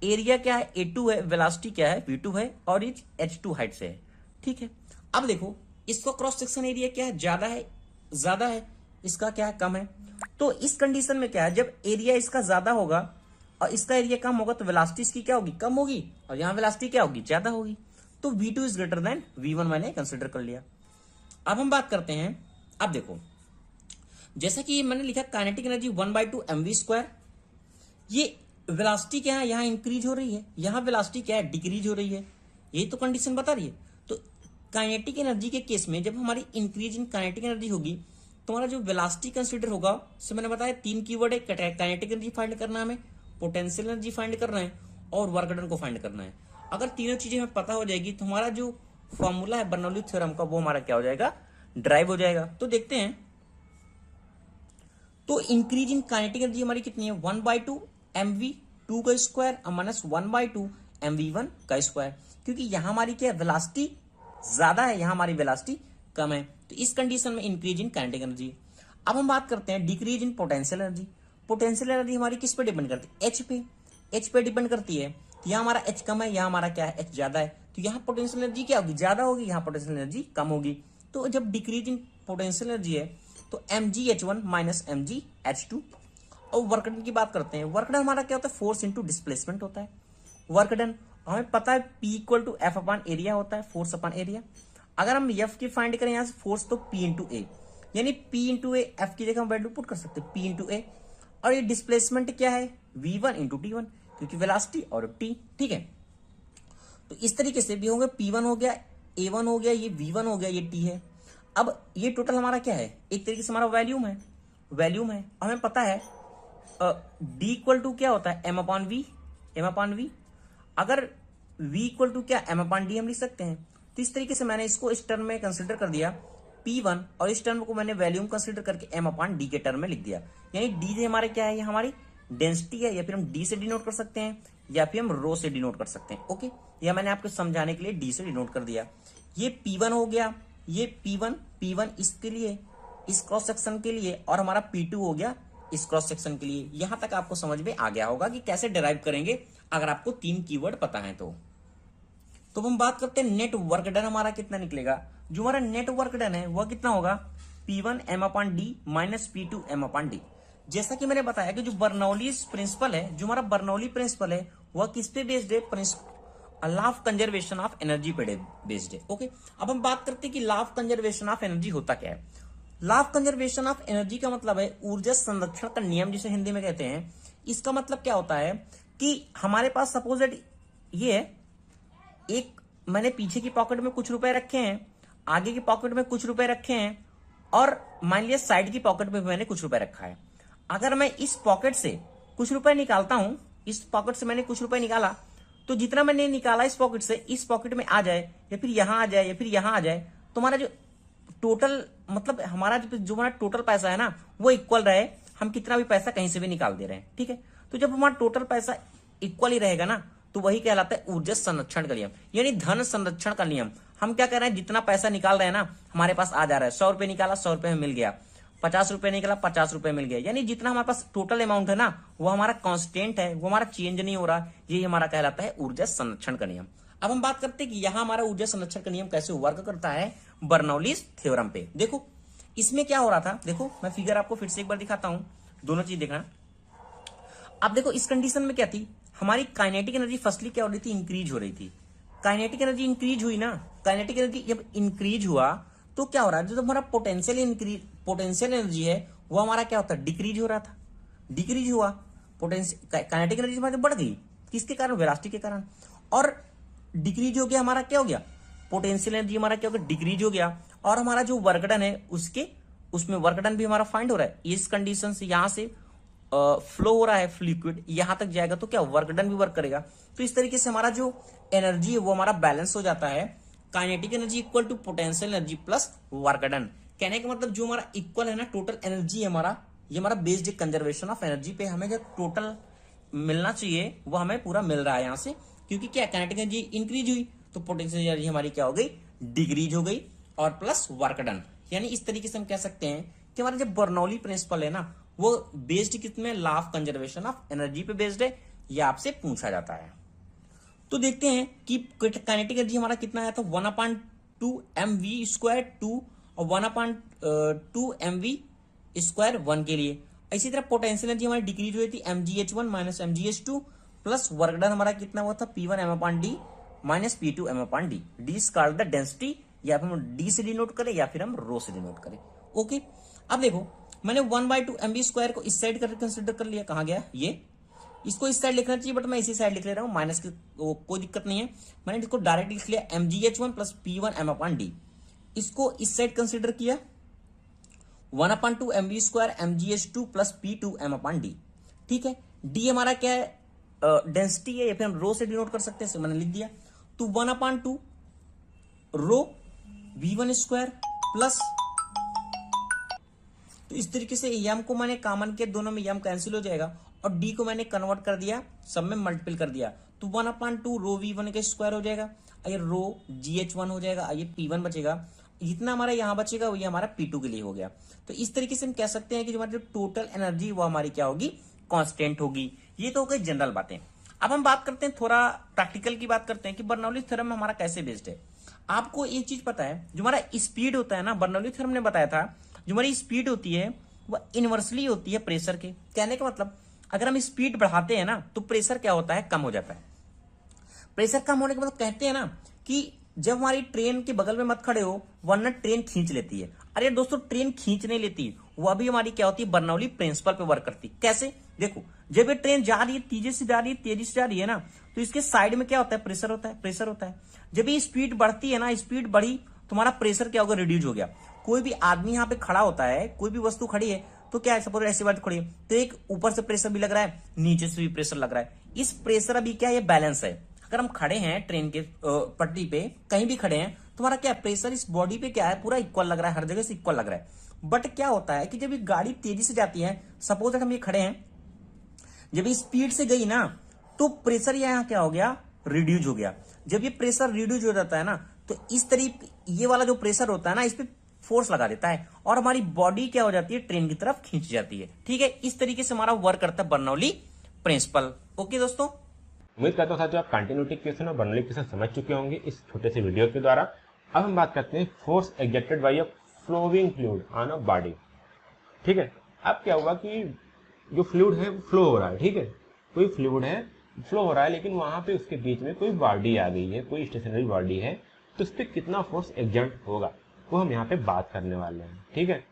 एरिया क्या है A2 है, वेलोसिटी क्या है V2 है, और ये H2 हाइट से है, ठीक है। अब देखो इसका क्रॉस सेक्शन एरिया क्या है, ज्यादा है, इसका क्या है, कम है। तो इस कंडीशन में क्या है, जब एरिया इसका ज्यादा होगा और इसका एरिया कम होगा तो वेलोसिटी इसकी क्या होगी, कम होगी, और यहाँ वेलोसिटी क्या होगी, ज्यादा होगी। तो V2 is greater than V1 मैंने कंसिडर कर लिया। अब हम बात करते हैं, अब देखो जैसा कि मैंने लिखा काइनेटिक एनर्जी 1/2 mv², ये वेलोसिटी क्या है, यहाँ इंक्रीज हो रही है, यहाँ वेलोसिटी क्या है, डिक्रीज हो रही है, यही तो कंडीशन बता रही है। तो काइनेटिक एनर्जी के केस में जब हमारी इंक्रीज इन काइनेटिक एनर्जी होगी तो हमारा जो वेलोसिटी कंसिडर होगा, उससे मैंने बताया 3 कीवर्ड है, काइनेटिक एनर्जी फाइंड करना है हमें, पोटेंशियल एनर्जी फाइंड करना है, और वर्क डन को फाइंड करना है। अगर तीनों चीजें हमें पता हो जाएगी तो हमारा जो फॉर्मूला है बर्नौली थ्योरम का, वो हमारा क्या हो जाएगा, ड्राइव हो जाएगा। तो देखते हैं, तो इंक्रीज इन काइनेटिक एनर्जी हमारी कितनी है, 1/2 mv2 का स्क्वायर माइनस 1/2 mv1 का स्क्वायर, क्योंकि यहां हमारी क्या वेलोसिटी ज्यादा है, यहां हमारी वेलोसिटी कम है। तो इस कंडीशन में इंक्रीज इन काइनेटिक एनर्जी। अब हम बात करते हैं decrease in potential energy. Potential energy हमारी किस पे डिपेंड करती है, एच पे डिपेंड करती है। तो यहाँ हमारा एच कम है, यहाँ हमारा क्या है, एच ज्यादा है, तो यहाँ पोटेंशियल एनर्जी क्या होगी, ज्यादा होगी, यहाँ पोटेंशियल एनर्जी कम होगी। तो जब डिक्रीज इन पोटेंशियल एनर्जी है तो mgh1 माइनस mgh2। और वर्क डन की बात करते हैं, वर्क डन हमारा क्या होता है, फोर्स इंटू डिस्प्लेसमेंट होता है। वर्क डन हमें पता है P equal to F upon area होता है, फोर्स अपॉन एरिया। अगर हम F की फाइंड करें यहाँ से फोर्स, तो P इंटू ए, यानी P इंटू ए, F की जगह हम वैल्यू पुट कर सकते हैं P इंटू ए। और ये डिस्प्लेसमेंट क्या है, V1 इंटू T1, क्योंकि वेलोसिटी और T, ठीक है। तो इस तरीके से भी होंगे, P1 हो गया, A1 हो गया, ये V1 हो गया, ये T है। अब ये टोटल हमारा क्या है, एक तरीके से हमारा वॉल्यूम है। हमें पता है D इक्वल टू क्या होता है, m अपॉन वी। अगर V इक्वल टू क्या, m अपॉन डी हम लिख सकते हैं। तो इस तरीके से मैंने इसको इस टर्म में कंसिडर कर दिया P1, और इस टर्म को मैंने वॉल्यूम कंसिडर करके m अपॉन डी के टर्म में लिख दिया। यानी डी से हमारे क्या है, ये हमारी डेंसिटी है, या फिर हम डी से डिनोट कर सकते हैं, या फिर हम रो से डिनोट कर सकते हैं। ओके, या मैंने आपको समझाने के लिए डी से डिनोट कर दिया। ये P1 हो गया, ये P1 इसके लिए, इस क्रॉस सेक्शन के लिए, और हमारा P2 हो गया इस क्रॉस सेक्शन के लिए। यहां तक आपको समझ में आ गया होगा कि कैसे डिराइव करेंगे अगर आपको 3 कीवर्ड पता है तो। हम बात करते हैं नेट वर्क डन हमारा कितना निकलेगा। जो हमारा नेट वर्क डन है वह कितना होगा, P1 m upon D minus P2 m upon D. जैसा कि मैंने बताया कि जो बर्नौली प्रिंसिपल है, जो हमारा बर्नौली प्रिंसिपल है, वह किस पे बेस्ड है? Law of conservation of energy पे बेस्ड है। ओके, अब हम बात करते हैं कि law of conservation of energy होता क्या है। Law of conservation of energy का मतलब है ऊर्जा संरक्षण का नियम, जिसे हिंदी में कहते हैं। इसका मतलब क्या होता है कि हमारे पास सपोज दैट ये है, एक मैंने पीछे की पॉकेट में कुछ रुपए रखे हैं, आगे की पॉकेट में कुछ रुपए रखे हैं, और मान लिया साइड की पॉकेट में भी मैंने कुछ रुपए रखा है। अगर मैं इस पॉकेट से कुछ रुपए निकालता हूं, इस पॉकेट से मैंने कुछ रुपए निकाला, तो जितना मैंने निकाला इस पॉकेट से इस पॉकेट में आ जाए, या फिर यहां आ जाए, या फिर यहां आ जाए, तो हमारा जो टोटल मतलब हमारा जो हमारा टोटल पैसा है ना, वो इक्वल रहे, हम कितना भी पैसा कहीं से भी निकाल दे रहे हैं। ठीक है, तो जब हमारा टोटल पैसा इक्वल ही रहेगा ना, तो वही कहलाता है ऊर्जा संरक्षण का नियम, यानी धन संरक्षण का नियम। हम क्या कर रहे हैं, जितना पैसा निकाल रहे हैं ना, हमारे पास आ जा रहा है। 100 रुपए निकाला, 100 रुपए में मिल गया। 50 रुपए निकाला, 50 रुपए मिल गया। यानी जितना हमारे पास टोटल अमाउंट है ना, वो हमारा कांस्टेंट है, वो हमारा चेंज नहीं हो रहा। यही हमारा कहलाता है ऊर्जा संरक्षण का नियम। अब हम बात करते हैं कि यहां हमारा ऊर्जा संरक्षण का नियम कैसे वर्क करता है बर्नौलीज थ्योरम पे। देखो इसमें क्या हो रहा था, देखो मैं फिगर आपको फिर से एक बार दिखाता हूं, दोनों चीज देखना। अब देखो इस कंडीशन में क्या थी, हमारी काइनेटिक एनर्जी फर्स्टली क्या हो रही थी, इंक्रीज हो रही थी। काइनेटिक एनर्जी इंक्रीज हुई ना, काइनेटिक एनर्जी जब इंक्रीज हुआ तो क्या हो रहा है, जो हमारा पोटेंशियल एनर्जी है वो हमारा क्या होता है, डिक्रीज हो रहा था। डिक्रीज हुआ, पोटेंशियल काइनेटिक एनर्जी हमारी बढ़ गई, किसके कारण, वेलोसिटी के कारण। और डिक्रीज हो गया, हमारा क्या हो गया, पोटेंशियल एनर्जी हमारा क्या हो गया, डिक्रीज हो गया। और हमारा जो वर्क डन है उसमें वर्क डन भी हमारा फाइंड हो रहा है। इस कंडीशन से यहां से फ्लो हो रहा है लिक्विड, यहां तक जाएगा तो क्या वर्क डन भी वर्क करेगा। तो इस तरीके से हमारा जो एनर्जी है वो हमारा बैलेंस हो जाता है। Kinetic energy equal to potential energy plus work done. कहने का मतलब जो हमारा इक्वल है ना, टोटल एनर्जी हमारा, ये हमारा बेस्ड है कंजर्वेशन ऑफ एनर्जी पे। हमें जो टोटल मिलना चाहिए वो हमें पूरा मिल रहा है यहां से, क्योंकि क्या काइनेटिक एनर्जी इंक्रीज हुई तो पोटेंशियल एनर्जी हमारी क्या हो गई, डिक्रीज हो गई, और प्लस वर्क डन। यानी इस तरीके से हम कह सकते हैं कि हमारा जो बर्नौली प्रिंसिपल है ना, वो बेस्ड कितने, law of conservation of energy पे बेस्ड है। ये आपसे पूछा जाता है। तो देखते हैं कि काइनेटिक एनर्जी हमारा कितना आया था, 1/2 mv² 2 और 1/2 mv² 1 के लिए। इसी तरह पोटेंशियल एनर्जी हमारी डिक्रीज हुई थी, mgh1 minus mgh2 plus work done हमारा कितना हुआ था, P1 m/d minus P2 m/d। D is called the density, या फिर हम डी से डिनोट करें या फिर हम रो से डिनोट करें। ओके, अब देखो मैंने 1/2 mv² को इस साइड कर कंसिडर कर लिया, कहां गया ये, इसको इस साइड लिखना चाहिए बट मैं इसी साइड लिख ले रहा हूं, माइनस की कोई दिक्कत नहीं है। मैंने इसको डायरेक्ट लिख लिया mgh1 प्लस P1 m/d। इसको इस साइड कंसिडर किया 1/2 mv² mgh2 plus P2 m/d। ठीक है, डी हमारा क्या है, डेंसिटी है, या फिर हम रो से डिनोट कर सकते हैं, मैंने लिख दिया। तो 1/2 रो v1² प्लस, तो इस तरीके से यम को मैंने कॉमन किया, दोनों में यम कैंसिल हो जाएगा, और डी को मैंने कन्वर्ट कर दिया, सब में मल्टीपल कर दिया, तो 1/2 रो v1 का स्क्वायर हो जाएगा, ये रो gh1 हो जाएगा, ये p1 बचेगा। जितना हमारा यहां बचेगा वही हमारा p2 के लिए हो गया। तो इस तरीके से हम कह सकते हैं कि जो हमारी जो टोटल एनर्जी वो हमारी क्या होगी, कांस्टेंट होगी। ये तो हो गई जनरल बातें। अब हम बात करते हैं, थोड़ा प्रैक्टिकल की बात करते हैं कि बर्नौली थ्योरम में हमारा कैसे बेस्ड है। आपको एक चीज पता है, जो हमारा स्पीड होता है ना, बर्नौली थ्योरम ने बताया था जो हमारी स्पीड होती है वह इनवर्सली होती है प्रेशर के। कहने का मतलब अगर हम स्पीड बढ़ाते हैं ना तो प्रेशर क्या होता है, कम हो जाता है। प्रेशर कम होने के मतलब कहते हैं ना कि जब हमारी ट्रेन के बगल में मत खड़े हो वरना ट्रेन खींच लेती है। अरे दोस्तों, ट्रेन खींच नहीं लेती, वो अभी हमारी क्या होती है, बर्नौली प्रिंसिपल पे वर्क करती। कैसे, देखो जब ये ट्रेन जा रही है, तेजी से जा रही है ना, तो इसके साइड में क्या होता है, प्रेशर होता है। जब ये स्पीड बढ़ती है ना, स्पीड बढ़ी तो हमारा प्रेशर क्या होगा, रिड्यूस हो गया। कोई भी आदमी यहाँ पे खड़ा होता है, कोई भी वस्तु खड़ी है तो क्या है, सपोज ऐसी बात खड़ी है तो एक ऊपर से प्रेशर भी लग रहा है, नीचे से भी प्रेशर लग रहा है। इस प्रेशर अभी क्या, ये बैलेंस है। अगर हम खड़े हैं ट्रेन के पटरी पे, कहीं भी खड़े हैं, तो हमारा क्या प्रेशर इस बॉडी पे क्या है, पूरा इक्वल लग रहा है, हर जगह से इक्वल लग रहा है। बट क्या होता है कि जब ये गाड़ी तेजी से जाती है, सपोज हम ये खड़े हैं, जब ये स्पीड से गई ना तो प्रेशर यहाँ क्या हो गया, रिड्यूज हो गया। जब ये प्रेशर रिड्यूज हो जाता है ना, तो इस तरीके ये वाला जो प्रेशर होता है ना, इस पे फोर्स लगा देता है और हमारी बॉडी क्या हो जाती है, ट्रेन की तरफ खींच जाती है। ठीक है, इस तरीके से हमारा वर्क करता है बर्नौली प्रिंसिपल। ओके दोस्तों, उम्मीद करता हूँ साथियों आप कंटिन्यूटी इक्वेशन और बर्नौली इक्वेशन समझ चुके होंगे इस छोटे से वीडियो के द्वारा। अब हम बात करते हैं force exerted by a flowing fluid on a body. ठीक है, अब क्या हुआ कि जो फ्लूइड है वो फ्लो हो रहा है, ठीक है, कोई फ्लूइड है फ्लो हो रहा है, लेकिन वहां पे उसके बीच में कोई बॉडी आ गई है, कोई स्टेशनरी बॉडी है, तो उस पर कितना फोर्स एग्जर्ट होगा वो हम यहाँ पे बात करने वाले हैं, ठीक है,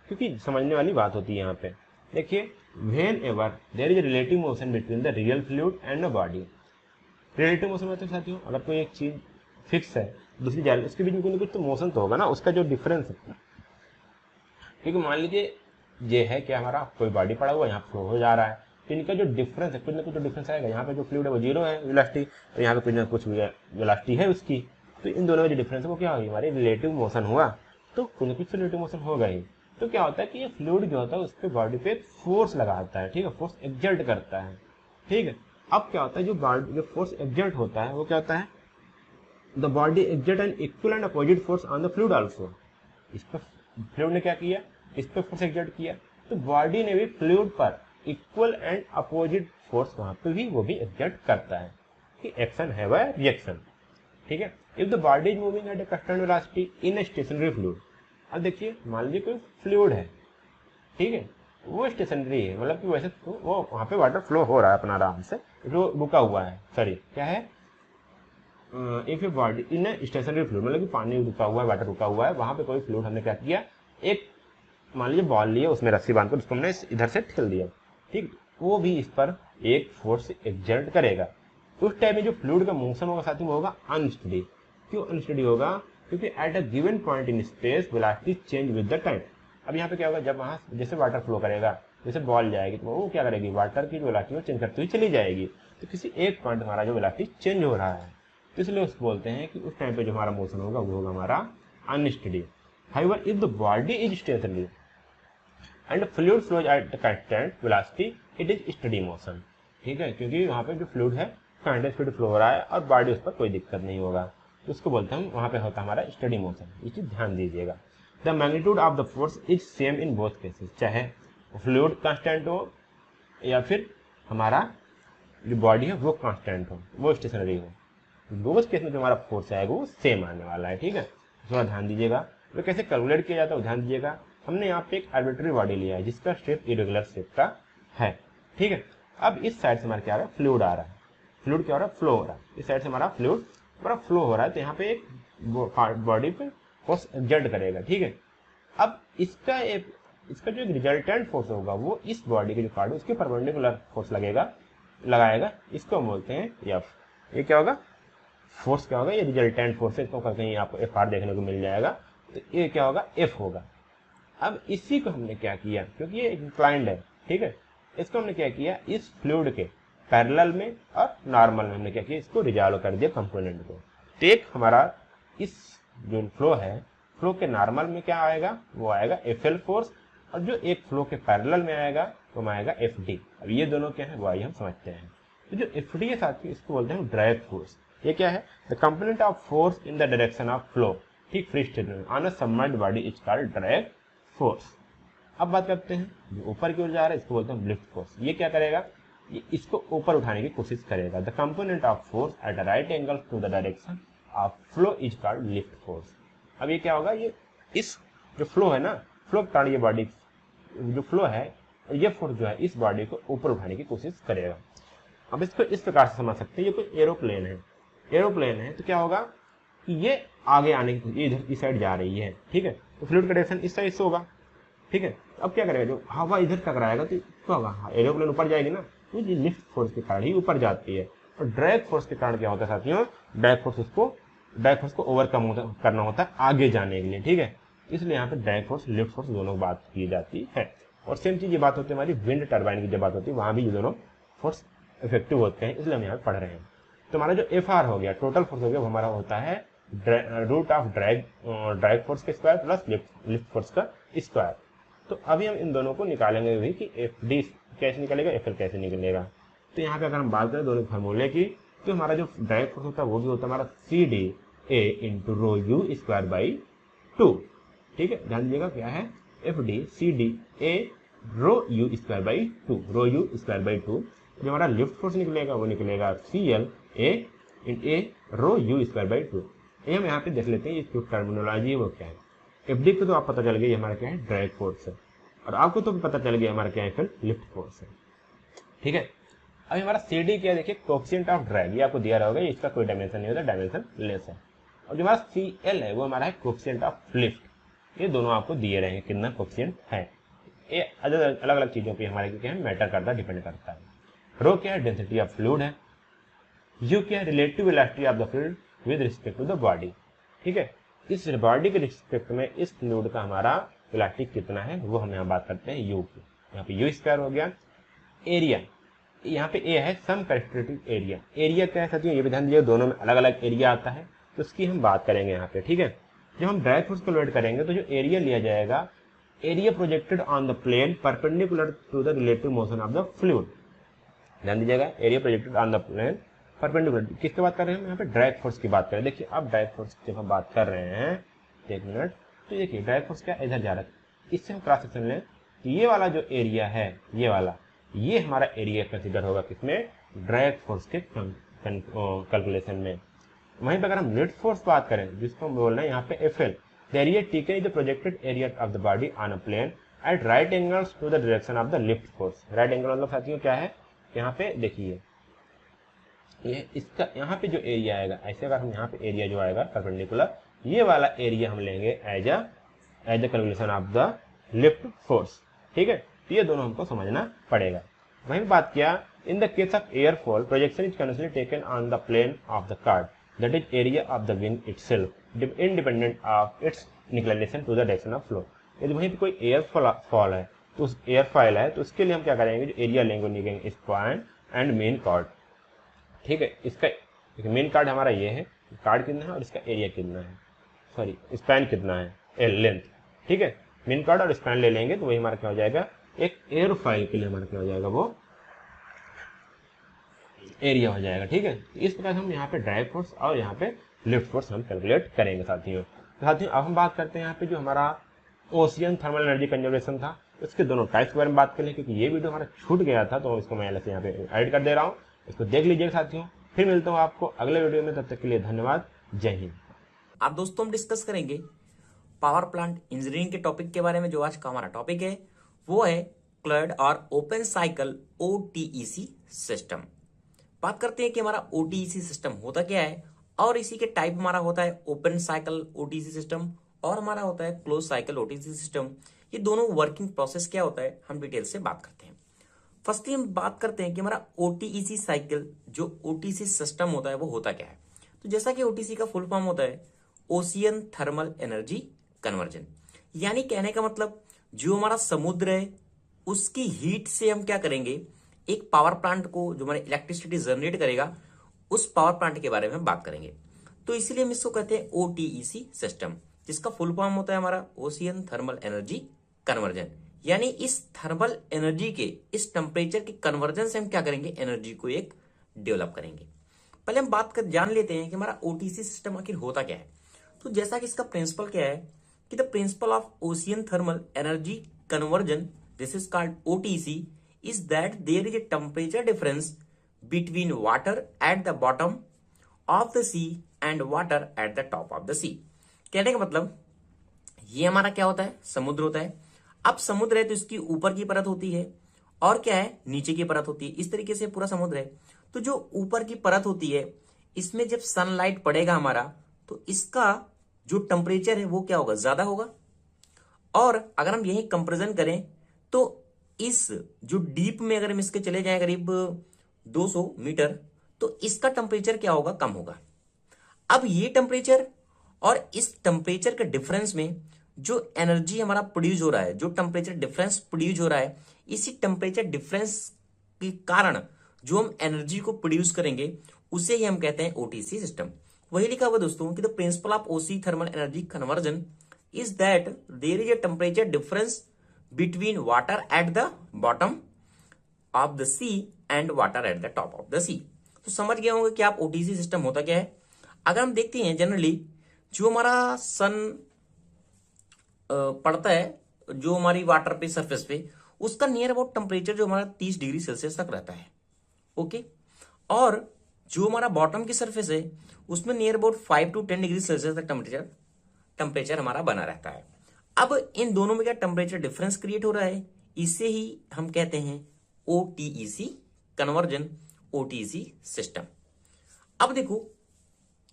क्योंकि समझने वाली बात होती है यहाँ पे। देखिए, whenever there is relative motion between the real fluid and the body. Relative motion मतलब साथियों, अगर कोई एक चीज फिक्स है, दूसरी जा रही है, उसके बीच में कोई ना कुछ तो मोशन तो होगा ना, उसका जो डिफरेंस है, क्योंकि मान लीजिए ये है कि हमारा कोई बॉडी पड़ा हुआ यहाँ फ्लो हो जा रहा है, तो इनका जो डिफरेंस है, कुछ ना कुछ तो डिफरेंस आएगा। यहाँ पे जो फ्लूइड है वो जीरो है वेलोसिटी, और यहाँ पे कुछ ना कुछ वेलोसिटी है उसकी, तो इन दोनों का जो डिफरेंस है वो क्या होगी, हमारे रिलेटिव मोशन हुआ, तो कुछ ना कुछ रिलेटिव मोशन होगा ही। तो क्या होता है कि ये फ्लूइड जो होता है उस पर बॉडी पे फोर्स लगाता है, ठीक है, फोर्स एक्सर्ट करता है, ठीक है। अब क्या होता है, जो फोर्स एक्सर्ट होता है वो क्या होता है, the body exert an equal and opposite force on the fluid also. इस पर फ्लूइड ने क्या किया, इस पर फोर्स एक्सर्ट किया, तो बॉडी ने भी फ्लूइड पर इक्वल एंड अपोजिट फोर्स वहां पे भी वो भी एक्सर्ट करता है, कि एक्शन है वह रिएक्शन, ठीक है। If the body is moving at a constant velocity in a stationary fluid, अब देखिए मान लीजिए कोई फ्लूइड है, ठीक है, वो स्टेशनरी है, मतलब कि वैसे तो वो वहां पे वाटर फ्लो हो रहा है अपना आराम से, जो रुका हुआ है, सॉरी क्या है, if a body in a stationary fluid, मतलब कि पानी रुका हुआ है, वाटर रुका हुआ है, वहां पे कोई फ्लूइड हमने क्या किया, एक मान लीजिए बॉल लिए, उसमें रस्सी बांधकर उसको हमने इधर से ठेल दिया, ठीक, वो भी इस पर एक फोर्स एक्सर्ट करेगा। उस टाइम में जो फ्लूइड का मोशन होगा साथ में होगा अनस्टेडी। क्यों अनस्टेडी होगा, क्योंकि at a given point in space velocity change with the time. अब यहाँ पे क्या होगा, जब वहां जैसे वाटर फ्लो करेगा, जैसे बॉल जाएगी तो वो क्या करेगी, वाटर की वेलोसिटी को चेंज करती हुई चली जाएगी, तो किसी एक पॉइंट हमारा जो वेलोसिटी चेंज हो रहा है, तो इसलिए उसको बोलते हैं कि उस टाइम पे जो हमारा मोशन होगा वो होगा हमारा unsteady. However if the body is stationary and fluid flows at constant velocity, it is steady motion, ठीक है, क्योंकि वहां पे जो फ्लूइड है कांस्टेंट स्पीड फ्लो हो रहा है और बॉडी उस पर कोई दिक्कत नहीं होगा, तो उसको बोलते हैं वहां पे होता है हमारा स्टेडी मोशन। ये चीज ध्यान दीजिएगा। The magnitude of the force is same in both cases, चाहे फ्लूइड कांस्टेंट हो या फिर हमारा जो बॉडी है वो कांस्टेंट हो, वो स्टेशनरी हो, दोनों केस में जो हमारा फोर्स आएगा वो सेम आने वाला है, ठीक है, थोड़ा ध्यान दीजिएगा। तो कैसे कैलकुलेट किया जाता है ध्यान दीजिएगा। हमने यहाँ पे एक आर्बिट्री बॉडी लिया है जिसका शेप इरेगुलर शेप का है, ठीक है। अब इस साइड से हमारा क्या आ रहा है, फ्लूइड आ रहा है, फ्लूइड क्या हो रहा है, फ्लो हो रहा है, इस साइड से हमारा फ्लूइड हमारा फ्लो हो रहा है, तो यहाँ पे एक बॉडी पे फोर्स एक्सर्ट करेगा, ठीक है। अब इसका जो रिजल्टेंट फोर्स होगा वो इस बॉडी के जो पार्ट है उसके परपेंडिकुलर फोर्स लगाएगा, इसको हम बोलते हैं एफ। ये क्या होगा, फोर्स क्या होगा, ये रिजल्टेंट फोर्स है, इसको कहीं आपको एफ आर देखने को मिल जाएगा, तो ये क्या होगा, एफ होगा। अब इसी को हमने क्या किया, क्योंकि ये इंक्लाइंड है, ठीक है, इसको हमने क्या किया, इस फ्लूइड के पैरेलल में और नॉर्मल में हमने क्या किया, इसको रिजॉल्व कर दिया कंपोनेंट को। तो एक हमारा इस जो फ्लो है, फ्लो के नॉर्मल में क्या आएगा, वो आएगा एफ एल फोर्स, और जो एक फ्लो के पैरेलल में आएगा वो आएगा एफ डी। अब ये दोनों क्या है वो आइए हम समझते हैं। तो जो एफ डी है साथियों, इसको बोलते हैं ड्रैग फोर्स। ये क्या है, the component of force in the direction of flow, ठीक, फ्री स्टेट में on a submerged body is called drag force. अब बात करते हैं जो ऊपर की ओर जा रहा है, इसको बोलते हैं लिफ्ट फोर्स। ये क्या करेगा, ये इसको ऊपर उठाने की कोशिश करेगा। The component of force at a right angle to the direction of flow is called lift force. अब ये क्या होगा, ये इस जो फ्लो है ना, फ्लो के कारण ये बॉडी जो फ्लो है, ये फोर्स जो है इस बॉडी को ऊपर उठाने की कोशिश करेगा। अब इसको इस प्रकार से समझ सकते हैं, ये कोई एरोप्लेन है, एरोप्लेन है तो क्या होगा कि ये आगे आने की, ये इधर इस साइड जा रही है, ठीक है, तो फ्लूइड का डायरेक्शन इस साइड से होगा, ठीक है। अब क्या करेगा, जो हवा इधर टकराएगा तो क्या होगा, एरोप्लेन ऊपर जाएगी ना, तो ये लिफ्ट फोर्स के कारण ही ऊपर जाती है। और ड्रैग फोर्स के कारण क्या होता है साथियों, ड्रैग फोर्स को ओवरकम करना होता है आगे जाने के लिए, ठीक है। इसलिए यहाँ पे ड्रैग फोर्स लिफ्ट फोर्स दोनों बात की जाती है। और सेम चीज ये बात होती है हमारी विंड टर्बाइन की जब बात होती है, वहां भी ये दोनों फोर्स इफेक्टिव होते हैं, इसलिए हम यहाँ पढ़ रहे हैं। तो हमारा जो एफ आर हो गया, टोटल फोर्स हो गया, वो हमारा होता है रूट ऑफ ड्रैग फोर्स के स्क्वायर प्लस लिफ्ट फोर्स का स्क्वायर। तो अभी हम इन दोनों को निकालेंगे भी कि एफ डी कैसे निकलेगा, एफ एल कैसे निकलेगा। तो यहाँ पे अगर हम बात करें दोनों फार्मूले की, तो हमारा जो ड्रैग फोर्स होता है वो भी होता है हमारा C D A into rho U square by 2, ठीक है। ध्यान दीजिएगा क्या है, F D C D A rho U square by 2, rho U square by 2। जो हमारा लिफ्ट फोर्स निकलेगा वो निकलेगा C L A rho U square by 2। ये हम यहाँ पे देख लेते हैं, ये जो टर्मिनोलॉजी है वो क्या है। एफ डी को तो आप पता चल गया, ये हमारा क्या है, ड्रैग फोर्स है। और आपको तो पता चल गया हमारा क्या है, फिर लिफ्ट फोर्स है। ठीक है, अभी हमारा सी डी क्या है, देखिए कोएफिशिएंट ऑफ ड्रैग, ये आपको दिया रहेगा, इसका कोई डायमेंशन नहीं होता, डायमेंशन लेस है। और जो हमारा सी एल है वो हमारा है कोएफिशिएंट ऑफ लिफ्ट। ये दोनों आपको दिए रहेंगे कितना कोएफिशिएंट है। ये अलग अलग चीजों पे हमारे क्या है मैटर करता है, डिपेंड करता है। रो क्या है, डेंसिटी ऑफ फ्लूइड है। यू क्या है, relative velocity of the fluid with respect to the body. ठीक है, इस बॉडी के रिस्पेक्ट में इस फ्लूइड का हमारा वेलोसिटी कितना है वो हम यहाँ बात करते हैं यू की। यहाँ पे यू स्क्वायर हो गया। एरिया, यहाँ पे ए है सम कैरेक्टरिस्टिक एरिया। एरिया क्या है साथियों, ये भी ध्यान दीजिए, दोनों में अलग अलग एरिया आता है, तो उसकी हम बात करेंगे यहाँ पे। ठीक है, जब हम ड्राइव फोर्स कैलकुलेट करेंगे तो जो एरिया लिया जाएगा, area projected on the plane perpendicular to the relative motion of the fluid. ध्यान दीजिएगा, area projected on the plane perpendicular, किसकी बात कर रहे हैं हम यहाँ पे, ड्राइव फोर्स की बात करें। देखिए अब ड्राइव फोर्स जब हम बात कर रहे हैं, एक मिनट, तो देखिए ड्राइव फोर्स क्या इधर जा रहा है, इससे हम क्रॉस सेक्शन लें, ये वाला जो एरिया है, ये वाला, ये हमारा एरिया कंसीडर होगा किसमें, ड्रैग फोर्स के कैलकुलेशन में। वहीं पर अगर हम लिफ्ट फोर्स बात करें, जिसको हम बोल रहे हैं यहाँ पे F L, the area taken is the projected area of the body on a plane at right angles to the direction of the lift force. Right angle मतलब साथियों क्या है, यहाँ पे देखिए ये इसका यहाँ पे जो एरिया आएगा, ऐसे अगर हम यहाँ पे एरिया जो आएगा परपेंडिकुलर, ये वाला एरिया हम लेंगे as the calculation of the lift force. ठीक है, ये दोनों हमको समझना पड़ेगा। वहीं बात किया, in the case of aerofoil projection is considerably taken on the plane of the chord, that is area of the wing itself independent of its inclination to the direction of flow. यदि वहीं पे कोई airfall है, तो उस airfoil है, तो उसके लिए हम क्या करेंगे, जो एरिया लेंगे निकालेंगे स्पैन एंड मेन कार्ड। ठीक है, इसका मेन कार्ड हमारा ये है, कार्ड कितना है और इसका एरिया कितना है, सॉरी स्पैन कितना है, एल लेंथ। ठीक है, मेन कार्ड और स्पैन ले लेंगे तो वही हमारा क्या हो जाएगा, एक एयरफॉइल के लिए हमारा क्या हो जाएगा, वो एरिया हो जाएगा। ठीक है, इस प्रकार हम यहाँ पे ड्राइव फोर्स और यहाँ पे लिफ्ट फोर्स हम कैलकुलेट करेंगे साथियों। तो साथियों अब हम बात करते हैं यहाँ पे जो हमारा ओशियन थर्मल एनर्जी कंजर्वेशन था, उसके दोनों टाइप्स के बारे में बात करें, क्योंकि ये वीडियो हमारा छूट गया था, तो इसको मैं अलग से यहाँ पे ऐड कर दे रहा हूँ, इसको देख लीजिएगा साथियों। फिर मिलता हूँ आपको अगले वीडियो में, तब तक के लिए धन्यवाद, जय हिंद। अब दोस्तों हम डिस्कस करेंगे पावर प्लांट इंजीनियरिंग के टॉपिक के बारे में। जो आज का हमारा टॉपिक है वो है क्लर्ड और ओपन साइकिल ओटीईसी सिस्टम। बात करते हैं कि हमारा ओटीईसी सिस्टम होता क्या है, और इसी के टाइप हमारा होता है ओपन साइकिल ओटीईसी सिस्टम और हमारा होता है क्लोज साइकिल ओटीईसी सिस्टम। ये दोनों वर्किंग प्रोसेस क्या होता है हम डिटेल से बात करते हैं। फर्स्टली हम बात करते हैं कि हमारा ओटीईसी साइकिल जो ओटीईसी सिस्टम होता है वो होता क्या है। तो जैसा कि ओटीसी का फुल फॉर्म होता है ओशियन थर्मल एनर्जी कन्वर्जन, यानी कहने का मतलब जो हमारा समुद्र है उसकी हीट से हम क्या करेंगे, एक पावर प्लांट को जो हमारे इलेक्ट्रिसिटी जनरेट करेगा उस पावर प्लांट के बारे में बात करेंगे। तो इसीलिए हम इसको कहते हैं ओटीईसी सिस्टम, जिसका फुल फॉर्म होता है हमारा ओशियन थर्मल एनर्जी कन्वर्जन। यानी इस थर्मल एनर्जी के इस टेम्परेचर के कन्वर्जन से हम क्या करेंगे, एनर्जी को एक डेवलप करेंगे। पहले हम बात कर जान लेते हैं कि हमारा ओटीसी सिस्टम आखिर होता क्या है। तो जैसा कि इसका प्रिंसिपल क्या है कि the principle of ocean thermal energy conversion, this is called OTC, is that there is a temperature difference between water at the bottom of the sea and water at the top of the sea. कहने का मतलब ये हमारा क्या होता है, समुद्र होता है। अब समुद्र है तो इसकी ऊपर की परत होती है और क्या है, नीचे की परत होती है। इस तरीके से पूरा समुद्र है। तो जो ऊपर की परत होती है इसमें जब सनलाइट पड़ेगा हमारा, तो इसका जो टेम्परेचर है वो क्या होगा, ज्यादा होगा। और अगर हम यही कंपेरिजन करें तो इस जो डीप में अगर हम इसके चले जाएं करीब 200 मीटर, तो इसका टेम्परेचर क्या होगा, कम होगा। अब ये टेम्परेचर और इस टेम्परेचर के डिफरेंस में जो एनर्जी हमारा प्रोड्यूस हो रहा है, जो टेम्परेचर डिफरेंस प्रोड्यूस हो रहा है, इसी टेम्परेचर डिफरेंस के कारण जो हम एनर्जी को प्रोड्यूस करेंगे उसे ही हम कहते हैं ओटीसी सिस्टम। वही लिखा हुआ दोस्तों कि the principle of ocean thermal energy conversion is that there is a temperature difference between water at the bottom of the sea and water at the top of the sea. तो समझ गए होंगे कि आप ओटीसी सिस्टम होता क्या है। अगर हम देखते हैं जनरली जो हमारा सन पड़ता है जो हमारी वाटर पे सरफेस पे, उसका नियर अबाउट टेम्परेचर जो हमारा 30 डिग्री सेल्सियस तक रहता है। ओके, और जो हमारा बॉटम की सरफेस है उसमें near about 5 to 10 degree Celsius तक टेम्परेचर हमारा बना रहता है। अब इन दोनों में क्या टेम्परेचर डिफरेंस क्रिएट हो रहा है, इसे ही हम कहते हैं ओटीईसी कन्वर्जन, ओटीईसी सिस्टम। अब देखो,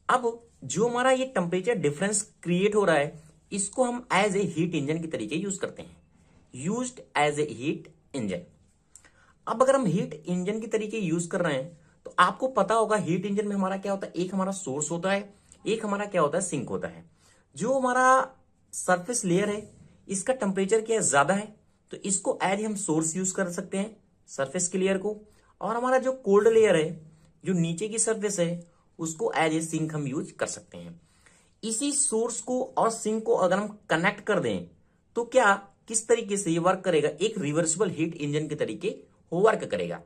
अब जो हमारा ये टेम्परेचर डिफरेंस क्रिएट हो रहा है, इसको हम एज ए हीट इंजन की तरीके यूज करते हैं, used as a heat engine. अब अगर हम हीट इंजन की तरीके यूज कर रहे हैं तो आपको पता होगा हीट इंजन में हमारा क्या होता है, एक हमारा सोर्स होता है, एक हमारा क्या होता है, सिंक होता है। जो हमारा सरफेस लेयर है इसका टेम्परेचर क्या ज्यादा है तो इसको एज हम सोर्स यूज कर सकते हैं सरफेस के लेयर को, और हमारा जो कोल्ड लेयर है जो नीचे की सरफेस है उसको एज ए सिंक हम यूज कर सकते हैं। इसी सोर्स को और सिंक को अगर हम कनेक्ट कर दें तो क्या किस तरीके से ये वर्क करेगा, एक रिवर्सिबल हीट इंजन के तरीके वर्क करेगा।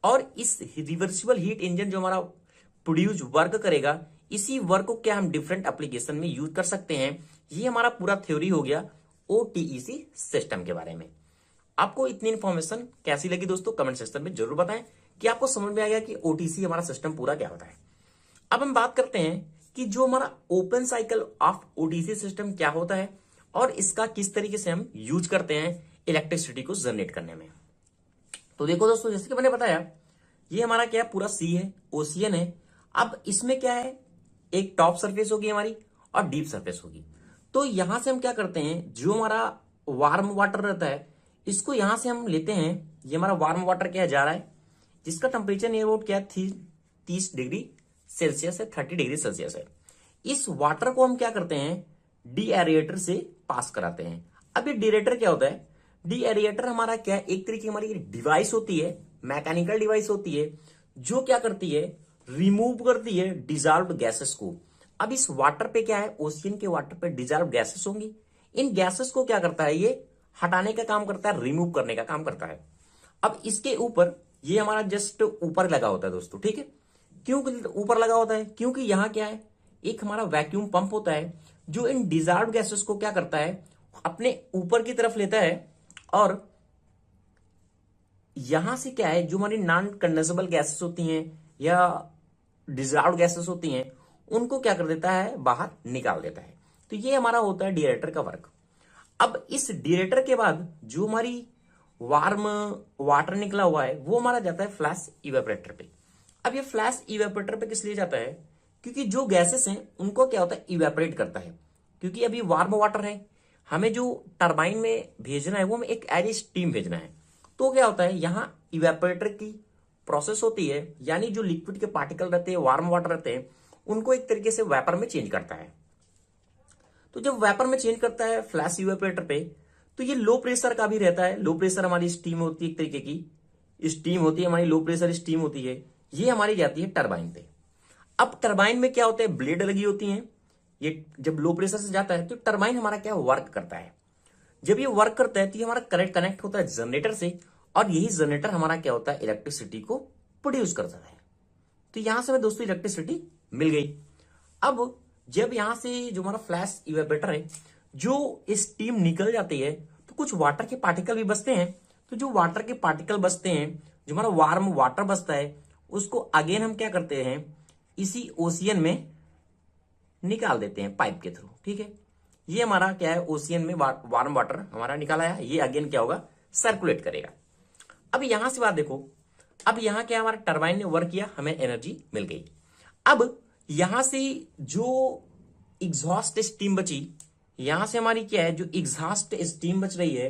और इस रिवर्सिबल हीट इंजन जो हमारा प्रोड्यूस वर्क करेगा, इसी वर्क को क्या हम डिफरेंट एप्लीकेशन में यूज कर सकते हैं। ये हमारा पूरा थ्योरी हो गया ओटीईसी सिस्टम के बारे में। आपको इतनी इंफॉर्मेशन कैसी लगी दोस्तों, कमेंट सेक्शन में जरूर बताएं कि आपको समझ में आ गया कि ओटीसी हमारा सिस्टम पूरा क्या होता है। अब हम बात करते हैं कि जो हमारा open cycle of OTC system क्या होता है और इसका किस तरीके से हम यूज करते हैं इलेक्ट्रिसिटी को जनरेट करने में। तो देखो दोस्तों, जैसे कि मैंने बताया ये हमारा क्या है, पूरा सी है, ओशियन है। अब इसमें क्या है, एक टॉप सरफेस होगी हमारी और डीप सरफेस होगी। तो यहां से हम क्या करते हैं, जो हमारा वार्म वाटर रहता है इसको यहां से हम लेते हैं। ये हमारा वार्म वाटर क्या जा रहा है, जिसका टेम्परेचर नियर अबाउट क्या है 30 डिग्री सेल्सियस है, 30 डिग्री सेल्सियस है। इस वाटर को हम क्या करते हैं, डीएरेटर से पास कराते हैं। अब ये डीएरेटर क्या होता है, डीएरेटर हमारा क्या है, एक तरीके की हमारी डिवाइस होती है, मैकेनिकल डिवाइस होती है, जो क्या करती है, रिमूव करती है डिजॉल्व्ड गैसेस को। अब इस वाटर पे क्या है, ओशियन के वाटर पे डिजॉल्व्ड गैसेस होंगी। इन गैसेस को क्या करता है, ये हटाने का काम करता है, रिमूव करने का काम करता है। अब इसके ऊपर ये हमारा जस्ट ऊपर लगा होता है दोस्तों, ठीक है। क्यों ऊपर लगा होता है, क्योंकि यहां क्या है, एक हमारा वैक्यूम पंप होता है जो इन डिजॉल्व्ड गैसेस को क्या करता है, अपने ऊपर की तरफ लेता है, और यहां से क्या है, जो हमारी नॉन कंडेंसेबल गैसेस होती हैं या डिजॉल्व्ड गैसेस होती हैं, उनको क्या कर देता है, बाहर निकाल देता है। तो ये हमारा होता है डीएरेटर का वर्क। अब इस डीएरेटर के बाद जो हमारी वार्म वाटर निकला हुआ है वो हमारा जाता है फ्लैश इवेपोरेटर पे। अब ये फ्लैश इवेपोरेटर पे किस लिए जाता है, क्योंकि जो गैसेस हैं उनको क्या होता है, इवेपोरेट करता है। क्योंकि अभी वार्म वाटर है, हमें जो टरबाइन में भेजना है वो हमें एक एज स्टीम भेजना है। तो क्या होता है, यहां इवेपोरेटर की प्रोसेस होती है, यानी जो लिक्विड के पार्टिकल रहते हैं, वार्म वाटर रहते हैं, उनको एक तरीके से वेपर में चेंज करता है। तो जब वेपर में चेंज करता है फ्लैश इवेपोरेटर पे, तो ये लो प्रेशर का भी रहता है। लो प्रेशर हमारी स्टीम होती है, एक तरीके की स्टीम होती है हमारी, लो प्रेशर स्टीम होती है, ये हमारी जाती है टरबाइन पे। अब टरबाइन में क्या होता है, ब्लेड लगी होती हैं। ये जब लो प्रेशर से जाता है तो टरबाइन हमारा क्या वर्क करता है। जब ये वर्क करता है तो ये हमारा करंट कनेक्ट होता है जनरेटर से, और यही जनरेटर हमारा क्या होता है, इलेक्ट्रिसिटी को प्रोड्यूस करता है। तो यहां से हमें दोस्तों इलेक्ट्रिसिटी मिल गई। अब जब यहां से जो हमारा फ्लैश इवेपोरेटर है, जो स्टीम निकल जाती है तो कुछ वाटर के पार्टिकल भी बचते हैं। तो जो वाटर के पार्टिकल बचते हैं, जो हमारा वार्म वाटर बचता है, उसको अगेन हम क्या करते हैं, इसी ओशियन में निकाल देते हैं पाइप के थ्रू, ठीक है। ये हमारा क्या है, ओशियन में वार्म वाटर हमारा निकाला है, ये अगेन क्या होगा, सर्कुलेट करेगा। अब यहां से बात देखो, अब यहां क्या हमारा टरबाइन ने वर्क किया, हमें एनर्जी मिल गई। अब यहां से जो एग्जॉस्ट स्टीम बची, यहां से हमारी क्या है, जो एग्जॉस्ट स्टीम बच रही है,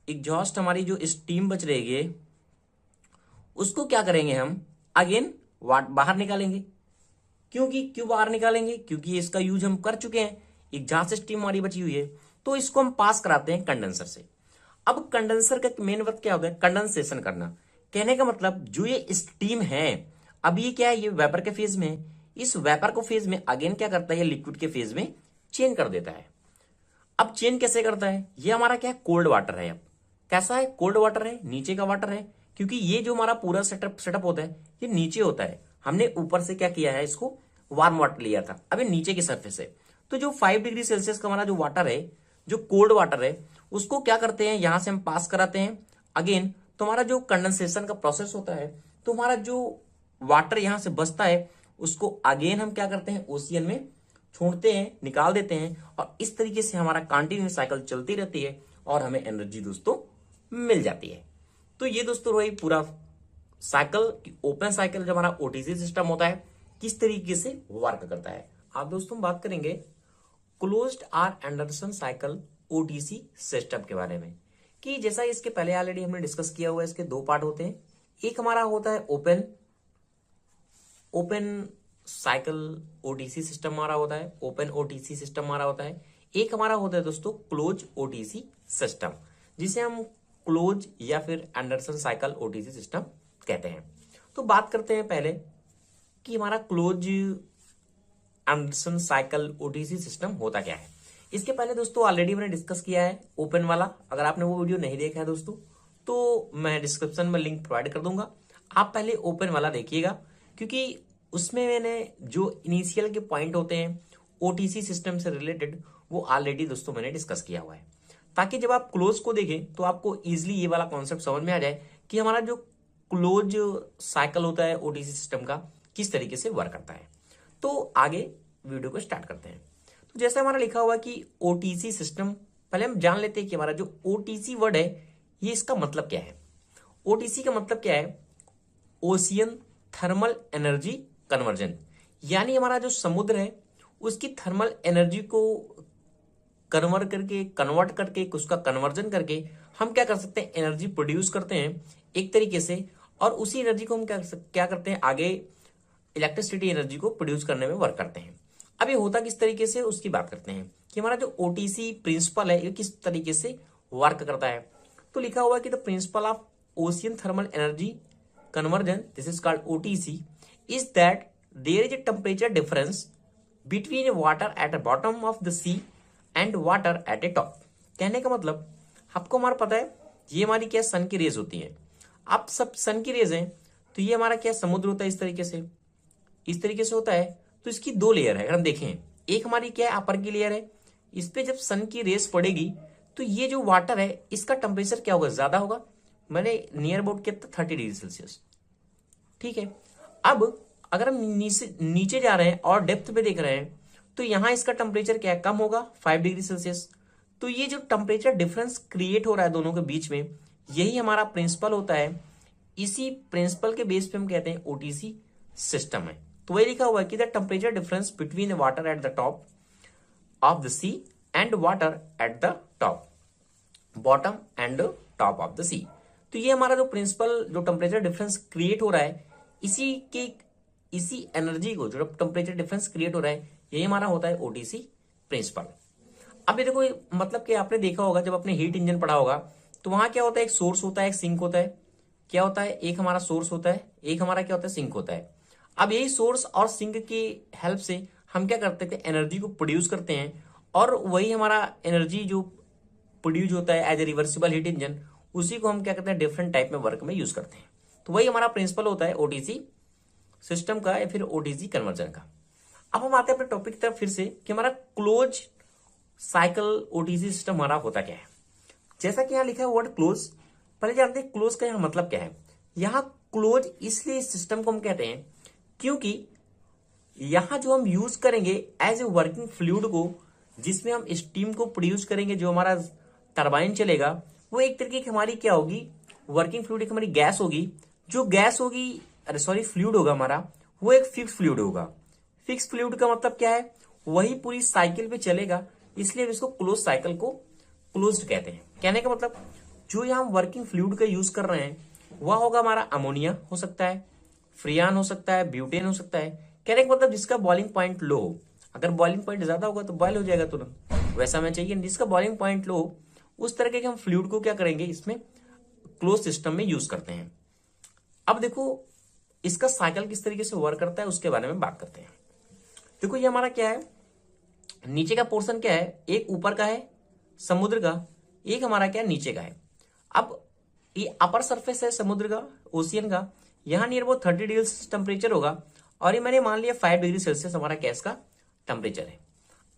एग्जॉस्ट हमारी जो स्टीम बच रही है, उसको क्या करेंगे हम, अगेन बाहर निकालेंगे। क्यों बाहर निकालेंगे, क्योंकि इसका यूज हम कर चुके हैं, एग्जॉस्ट स्टीम हमारी बची हुई है, तो इसको हम पास कराते हैं कंडेंसर से। अब कंडेंसर का मेन वर्क क्या होता है, कंडेंसेशन करना। कहने का मतलब जो ये स्टीम है, अब ये क्या है, ये वेपर के फेज में है, इस वेपर को फेज में अगेन क्या करता है, ये लिक्विड के फेज में चेंज कर देता है। अब चेंज कैसे करता है, ये हमारा क्या है, कोल्ड वाटर है। अब कैसा है, कोल्ड वाटर है, नीचे का वाटर है, क्योंकि ये जो हमारा पूरा सेटअप होता है ये नीचे होता है। हमने ऊपर से क्या किया है, इसको वार्म वाटर लिया था, अब ये नीचे की सरफेस है। तो जो 5 डिग्री सेल्सियस का हमारा जो वाटर है, जो कोल्ड वाटर है, उसको क्या करते हैं, यहां से हम पास कराते हैं अगेन। तो हमारा जो कंडेंसेशन का प्रोसेस होता है, तो हमारा जो वाटर यहां से बचता है उसको अगेन हम क्या करते हैं, ओशियन में छोड़ते हैं, निकाल देते हैं, और इस तरीके से हमारा कंटिन्यूस साइकिल चलती रहती है और हमें एनर्जी दोस्तों मिल जाती है। तो ये दोस्तों वही पूरा साइकिल, ओपन साइकिल जो हमारा ओटीसी सिस्टम होता है किस तरीके से वर्क करता है। अब दोस्तों हम बात करेंगे closed or Anderson cycle OTC system के बारे में, कि जैसा इसके पहले ऑलरेडी हमने डिस्कस किया हुआ है, इसके दो पार्ट होते हैं। एक हमारा होता है ओपन साइकिल ओटीसी सिस्टम हमारा होता है, ओपन ओटीसी सिस्टम हमारा होता है। एक हमारा होता है दोस्तों क्लोज ओटीसी सिस्टम, जिसे हम क्लोज या फिर एंडरसन साइकिल ओटीसी सिस्टम कहते हैं। तो बात करते हैं पहले कि हमारा close Anderson cycle OTC system होता क्या है। इसके पहले दोस्तों ऑलरेडी मैंने डिस्कस किया है ओपन वाला, अगर आपने वो वीडियो नहीं देखा है दोस्तों तो मैं डिस्क्रिप्शन में लिंक प्रोवाइड कर दूंगा, आप पहले ओपन वाला देखिएगा, क्योंकि उसमें मैंने जो इनिशियल के पॉइंट होते हैं ओटीसी सिस्टम से रिलेटेड वो ऑलरेडी दोस्तों मैंने डिस्कस किया हुआ है, ताकि जब आप क्लोज को देखें तो आपको इजिली ये वाला कॉन्सेप्ट समझ में आ जाए कि हमारा जो क्लोज साइकिल होता है ओटीसी सिस्टम का किस तरीके से वर्क करता है। तो आगे वीडियो को स्टार्ट करते हैं। तो जैसे हमारा लिखा हुआ कि ओटीसी सिस्टम, पहले हम जान लेते हैं कि हमारा जो ओटीसी वर्ड है ये इसका मतलब क्या है। ओटीसी का मतलब क्या है, ओशियन थर्मल एनर्जी कन्वर्जन, यानी हमारा जो समुद्र है उसकी थर्मल एनर्जी को कन्वर्ट करके उसका कन्वर्जन करके हम क्या कर सकते हैं, एनर्जी प्रोड्यूस करते हैं एक तरीके से, और उसी एनर्जी को हम क्या करते हैं आगे इलेक्ट्रिसिटी एनर्जी को प्रोड्यूस करने में वर्क करते हैं। अब ये होता किस तरीके से उसकी बात करते हैं कि हमारा जो ओटीसी प्रिंसिपल है ये किस तरीके से वर्क करता है। तो लिखा हुआ है कि the principle of ocean thermal energy conversion, this is called OTC, is that there is a temperature difference between water at the bottom of the sea and water at a top. कहने का मतलब आपको हमारा पता है ये हमारी क्या सन की रेज होती है, आप सब सन की रेज हैं, तो ये हमारा क्या समुद्र होता है इस तरीके से होता है। तो इसकी दो लेयर है, अगर हम देखें एक हमारी क्या है अपर की लेयर है, इस पे जब सन की रेस पड़ेगी तो ये जो वाटर है इसका टेम्परेचर क्या होगा, ज्यादा होगा, मैंने नियर अबाउट कितना 30 डिग्री सेल्सियस, ठीक है। अब अगर हम नीचे जा रहे हैं और डेप्थ पे देख रहे हैं तो यहां इसका टेम्परेचर क्या है, कम होगा 5 डिग्री सेल्सियस। तो ये जो टेम्परेचर डिफरेंस क्रिएट हो रहा है दोनों के बीच में, यही हमारा प्रिंसिपल होता है। इसी प्रिंसिपल के बेस पे हम कहते हैं ओटीसी सिस्टम है। तो वही लिखा हुआ है कि the temperature difference between water at the top of the sea and water at the top bottom and top of the sea. तो ये हमारा जो प्रिंसिपल जो टेम्परेचर डिफरेंस क्रिएट हो रहा है, इसी एनर्जी को जो टेम्परेचर डिफरेंस क्रिएट हो रहा है यही हमारा होता है ओटीसी प्रिंसिपल। अब ये देखो मतलब कि आपने देखा होगा जब आपने हीट इंजन पढ़ा होगा तो वहां क्या होता है, एक सोर्स होता है एक सिंक होता है। क्या होता है, एक हमारा सोर्स होता है, एक हमारा क्या होता है सिंक होता है। अब यही सोर्स और सिंक की हेल्प से हम क्या करते थे, एनर्जी को प्रोड्यूस करते हैं, और वही हमारा एनर्जी जो प्रोड्यूस होता है as a reversible heat engine, उसी को हम क्या करते हैं डिफरेंट टाइप में वर्क में यूज करते हैं। तो वही हमारा प्रिंसिपल होता है ओटीसी सिस्टम का या फिर ओटीसी कन्वर्जन का। अब हम आते हैं अपने टॉपिक की तरफ फिर से कि हमारा क्लोज साइकिल ओटीसी सिस्टम हमारा होता क्या है। जैसा कि यहां लिखा है वर्ड क्लोज, पहले जानते हैं क्लोज का यहां मतलब क्या है। यहां क्लोज इसलिए इस सिस्टम को हम कहते हैं क्योंकि यहां जो हम यूज करेंगे एज ए वर्किंग फ्लूइड को, जिसमें हम स्टीम को प्रोड्यूस करेंगे, जो हमारा टरबाइन चलेगा, वो एक तरीके की हमारी क्या होगी, वर्किंग फ्लूइड हमारी गैस होगी। जो गैस होगी फ्लूइड होगा हमारा, वो एक फिक्स फ्लूइड होगा। फिक्स फ्लूइड का मतलब क्या है, वही पूरी साइकिल पे चलेगा, इसलिए इसको क्लोज साइकिल को क्लोज्ड कहते हैं। कहने का मतलब जो यहां हम वर्किंग फ्लूइड का यूज कर रहे हैं वह होगा हमारा अमोनिया हो सकता है, फ्रियान हो सकता है, ब्यूटेन हो सकता है। कहने का मतलब जिसका बॉइलिंग पॉइंट लो हो, अगर बॉइलिंग पॉइंट ज्यादा होगा तो बॉइल हो जाएगा तुरंत, वैसा हमें चाहिए जिसका बॉइलिंग पॉइंट लो हो, उस तरह के हम फ्लूइड को क्या करेंगे इसमें क्लोज सिस्टम में यूज करते हैं। अब देखो इसका साइकिल किस तरीके से वर्क करता है उसके बारे में बात करते हैं। देखो ये हमारा क्या है, नीचे का पोर्शन क्या है, एक ऊपर का है समुद्र का, एक हमारा क्या है नीचे का है। अब ये अपर सरफेस है समुद्र का, ओशियन का, यहां नियर वो 30 डिग्री टेम्परेचर होगा, और ये मैंने मान लिया 5 डिग्री सेल्सियस हमारा गैस का टेम्परेचर है।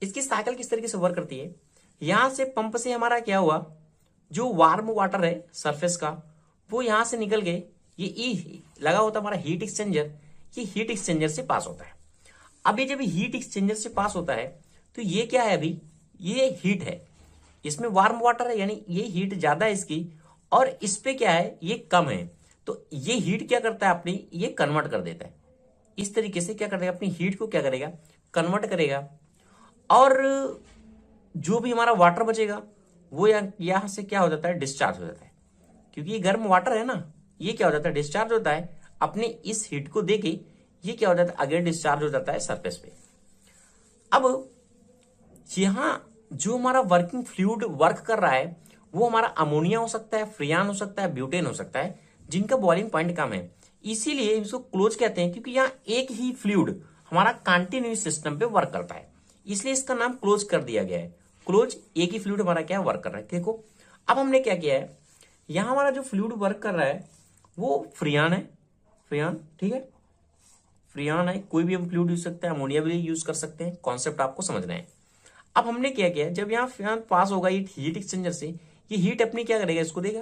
इसकी साइकिल किस तरीके से वर्क करती है, यहां से पंप से हमारा क्या हुआ, जो वार्म वाटर है सरफेस का वो यहां से निकल के ये लगा होता है हमारा हीट एक्सचेंजर, ये हीट एक्सचेंजर से पास होता है। अब ये जब हीट एक्सचेंजर से पास होता है तो ये क्या है, अभी ये हीट है, इसमें वार्म वाटर है, यानी ये हीट ज्यादा है इसकी, और इस पे क्या है, ये कम है। तो ये हीट क्या करता है अपनी, ये कन्वर्ट कर देता है। इस तरीके से क्या करेगा, अपनी हीट को क्या करेगा, कन्वर्ट करेगा। और जो भी हमारा वाटर बचेगा वो यहां से क्या हो जाता है, डिस्चार्ज हो जाता है, क्योंकि ये गर्म वाटर है ना, ये क्या हो जाता है, डिस्चार्ज होता है। अपने इस हीट को देके ये क्या हो जाता है, अगेन डिस्चार्ज हो जाता है सरफेस पे। अब यहां जो हमारा वर्किंग फ्लूइड वर्क कर रहा है वो हमारा अमोनिया हो सकता है, फ्रियान हो सकता है, ब्यूटेन हो सकता है, जिनका बॉइलिंग पॉइंट कम है। इसीलिए इसको क्लोज कहते हैं, क्योंकि यहाँ एक ही फ्लूइड हमारा कंटिन्यूस सिस्टम पे वर्क करता है, इसलिए इसका नाम क्लोज कर दिया गया है। क्लोज, एक ही फ्लूइड हमारा क्या वर्क कर रहा है। देखो अब हमने क्या किया है, यहां हमारा जो फ्लूइड वर्क कर रहा है वो फ्रियान है, फ्रियान, ठीक है, फ्रियान है। कोई भी हम फ्लूइड यूज सकते हैं, अमोनिया भी यूज कर सकते हैं, कॉन्सेप्ट आपको समझना है। अब हमने क्या किया, जब यहाँ फ्रियान पास होगा ये हीट एक्सचेंजर से, ये हीट अपनी क्या करेगा, इसको देगा,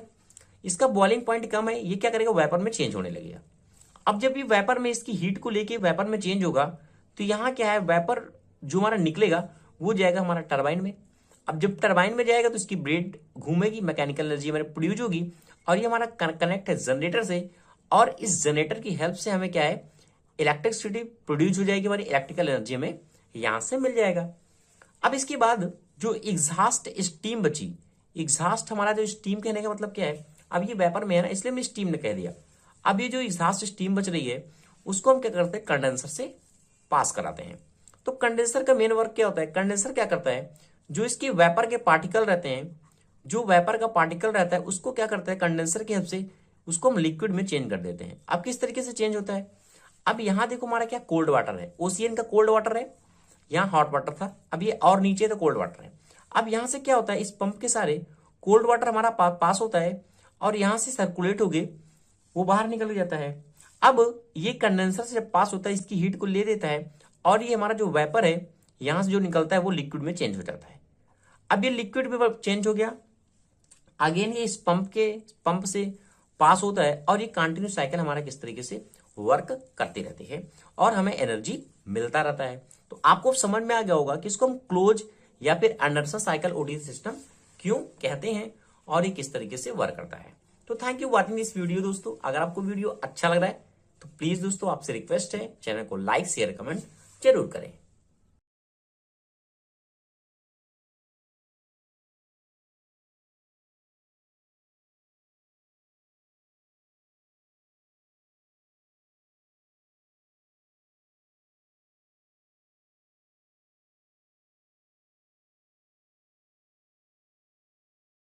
इसका बॉइलिंग पॉइंट कम है, ये क्या करेगा, वेपर में चेंज होने लगेगा। अब जब ये वेपर में इसकी हीट को लेके वेपर में चेंज होगा तो यहाँ क्या है, वेपर जो हमारा निकलेगा वो जाएगा हमारा टरबाइन में। अब जब टरबाइन में जाएगा तो इसकी ब्लेड घूमेगी, मैकेनिकल एनर्जी हमारे प्रोड्यूस होगी, और ये हमारा कनेक्ट है जनरेटर से, और इस जनरेटर की हेल्प से हमें क्या है, इलेक्ट्रिसिटी प्रोड्यूस हो जाएगी, हमारी इलेक्ट्रिकल एनर्जी हमें यहां से मिल जाएगा। अब इसके बाद जो एग्जॉस्ट स्टीम बची, एग्जॉस्ट हमारा जो स्टीम कहने का मतलब क्या है, अब ये वेपर में है ना, इसलिए मैं स्टीम ने कह दिया। अब ये जो एग्जॉस्ट स्टीम बच रही है उसको हम क्या करते हैं, कंडेंसर से पास कराते हैं। तो कंडेंसर का मेन वर्क क्या होता है, कंडेंसर क्या करता है, जो इसके वेपर के पार्टिकल रहते हैं, जो वेपर का पार्टिकल रहता है उसको क्या करता है, कंडेंसर की हेल्प से उसको हम लिक्विड में चेंज कर देते हैं। अब किस तरीके से चेंज होता है, अब यहां देखो हमारा क्या कोल्ड वाटर है, ओशियन का कोल्ड वाटर है, यहाँ हॉट वाटर था, अब ये और नीचे तो कोल्ड वाटर है। अब यहां से क्या होता है, इस पंप के सारे कोल्ड वाटर हमारा पास होता है, और यहां से सर्कुलेट होके वो बाहर निकल जाता है। अब ये कंडेंसर से जब पास होता है इसकी हीट को ले देता है, और ये हमारा जो वेपर है यहां से जो निकलता है वो लिक्विड में चेंज हो जाता है। अब ये लिक्विड में चेंज हो गया, अगेन ये इस पंप से पास होता है, और ये कंटिन्यू साइकिल हमारा किस तरीके से वर्क करती रहती है और हमें एनर्जी मिलता रहता है। तो आपको समझ में आ गया होगा कि इसको हम क्लोज या फिर अंडरसन साइकिल ओटीसी सिस्टम क्यों कहते हैं और ये किस तरीके से वर्क करता है। तो thank you watching this video दोस्तों। अगर आपको वीडियो अच्छा लग रहा है तो प्लीज दोस्तों आपसे रिक्वेस्ट है, चैनल को लाइक शेयर कमेंट जरूर करें।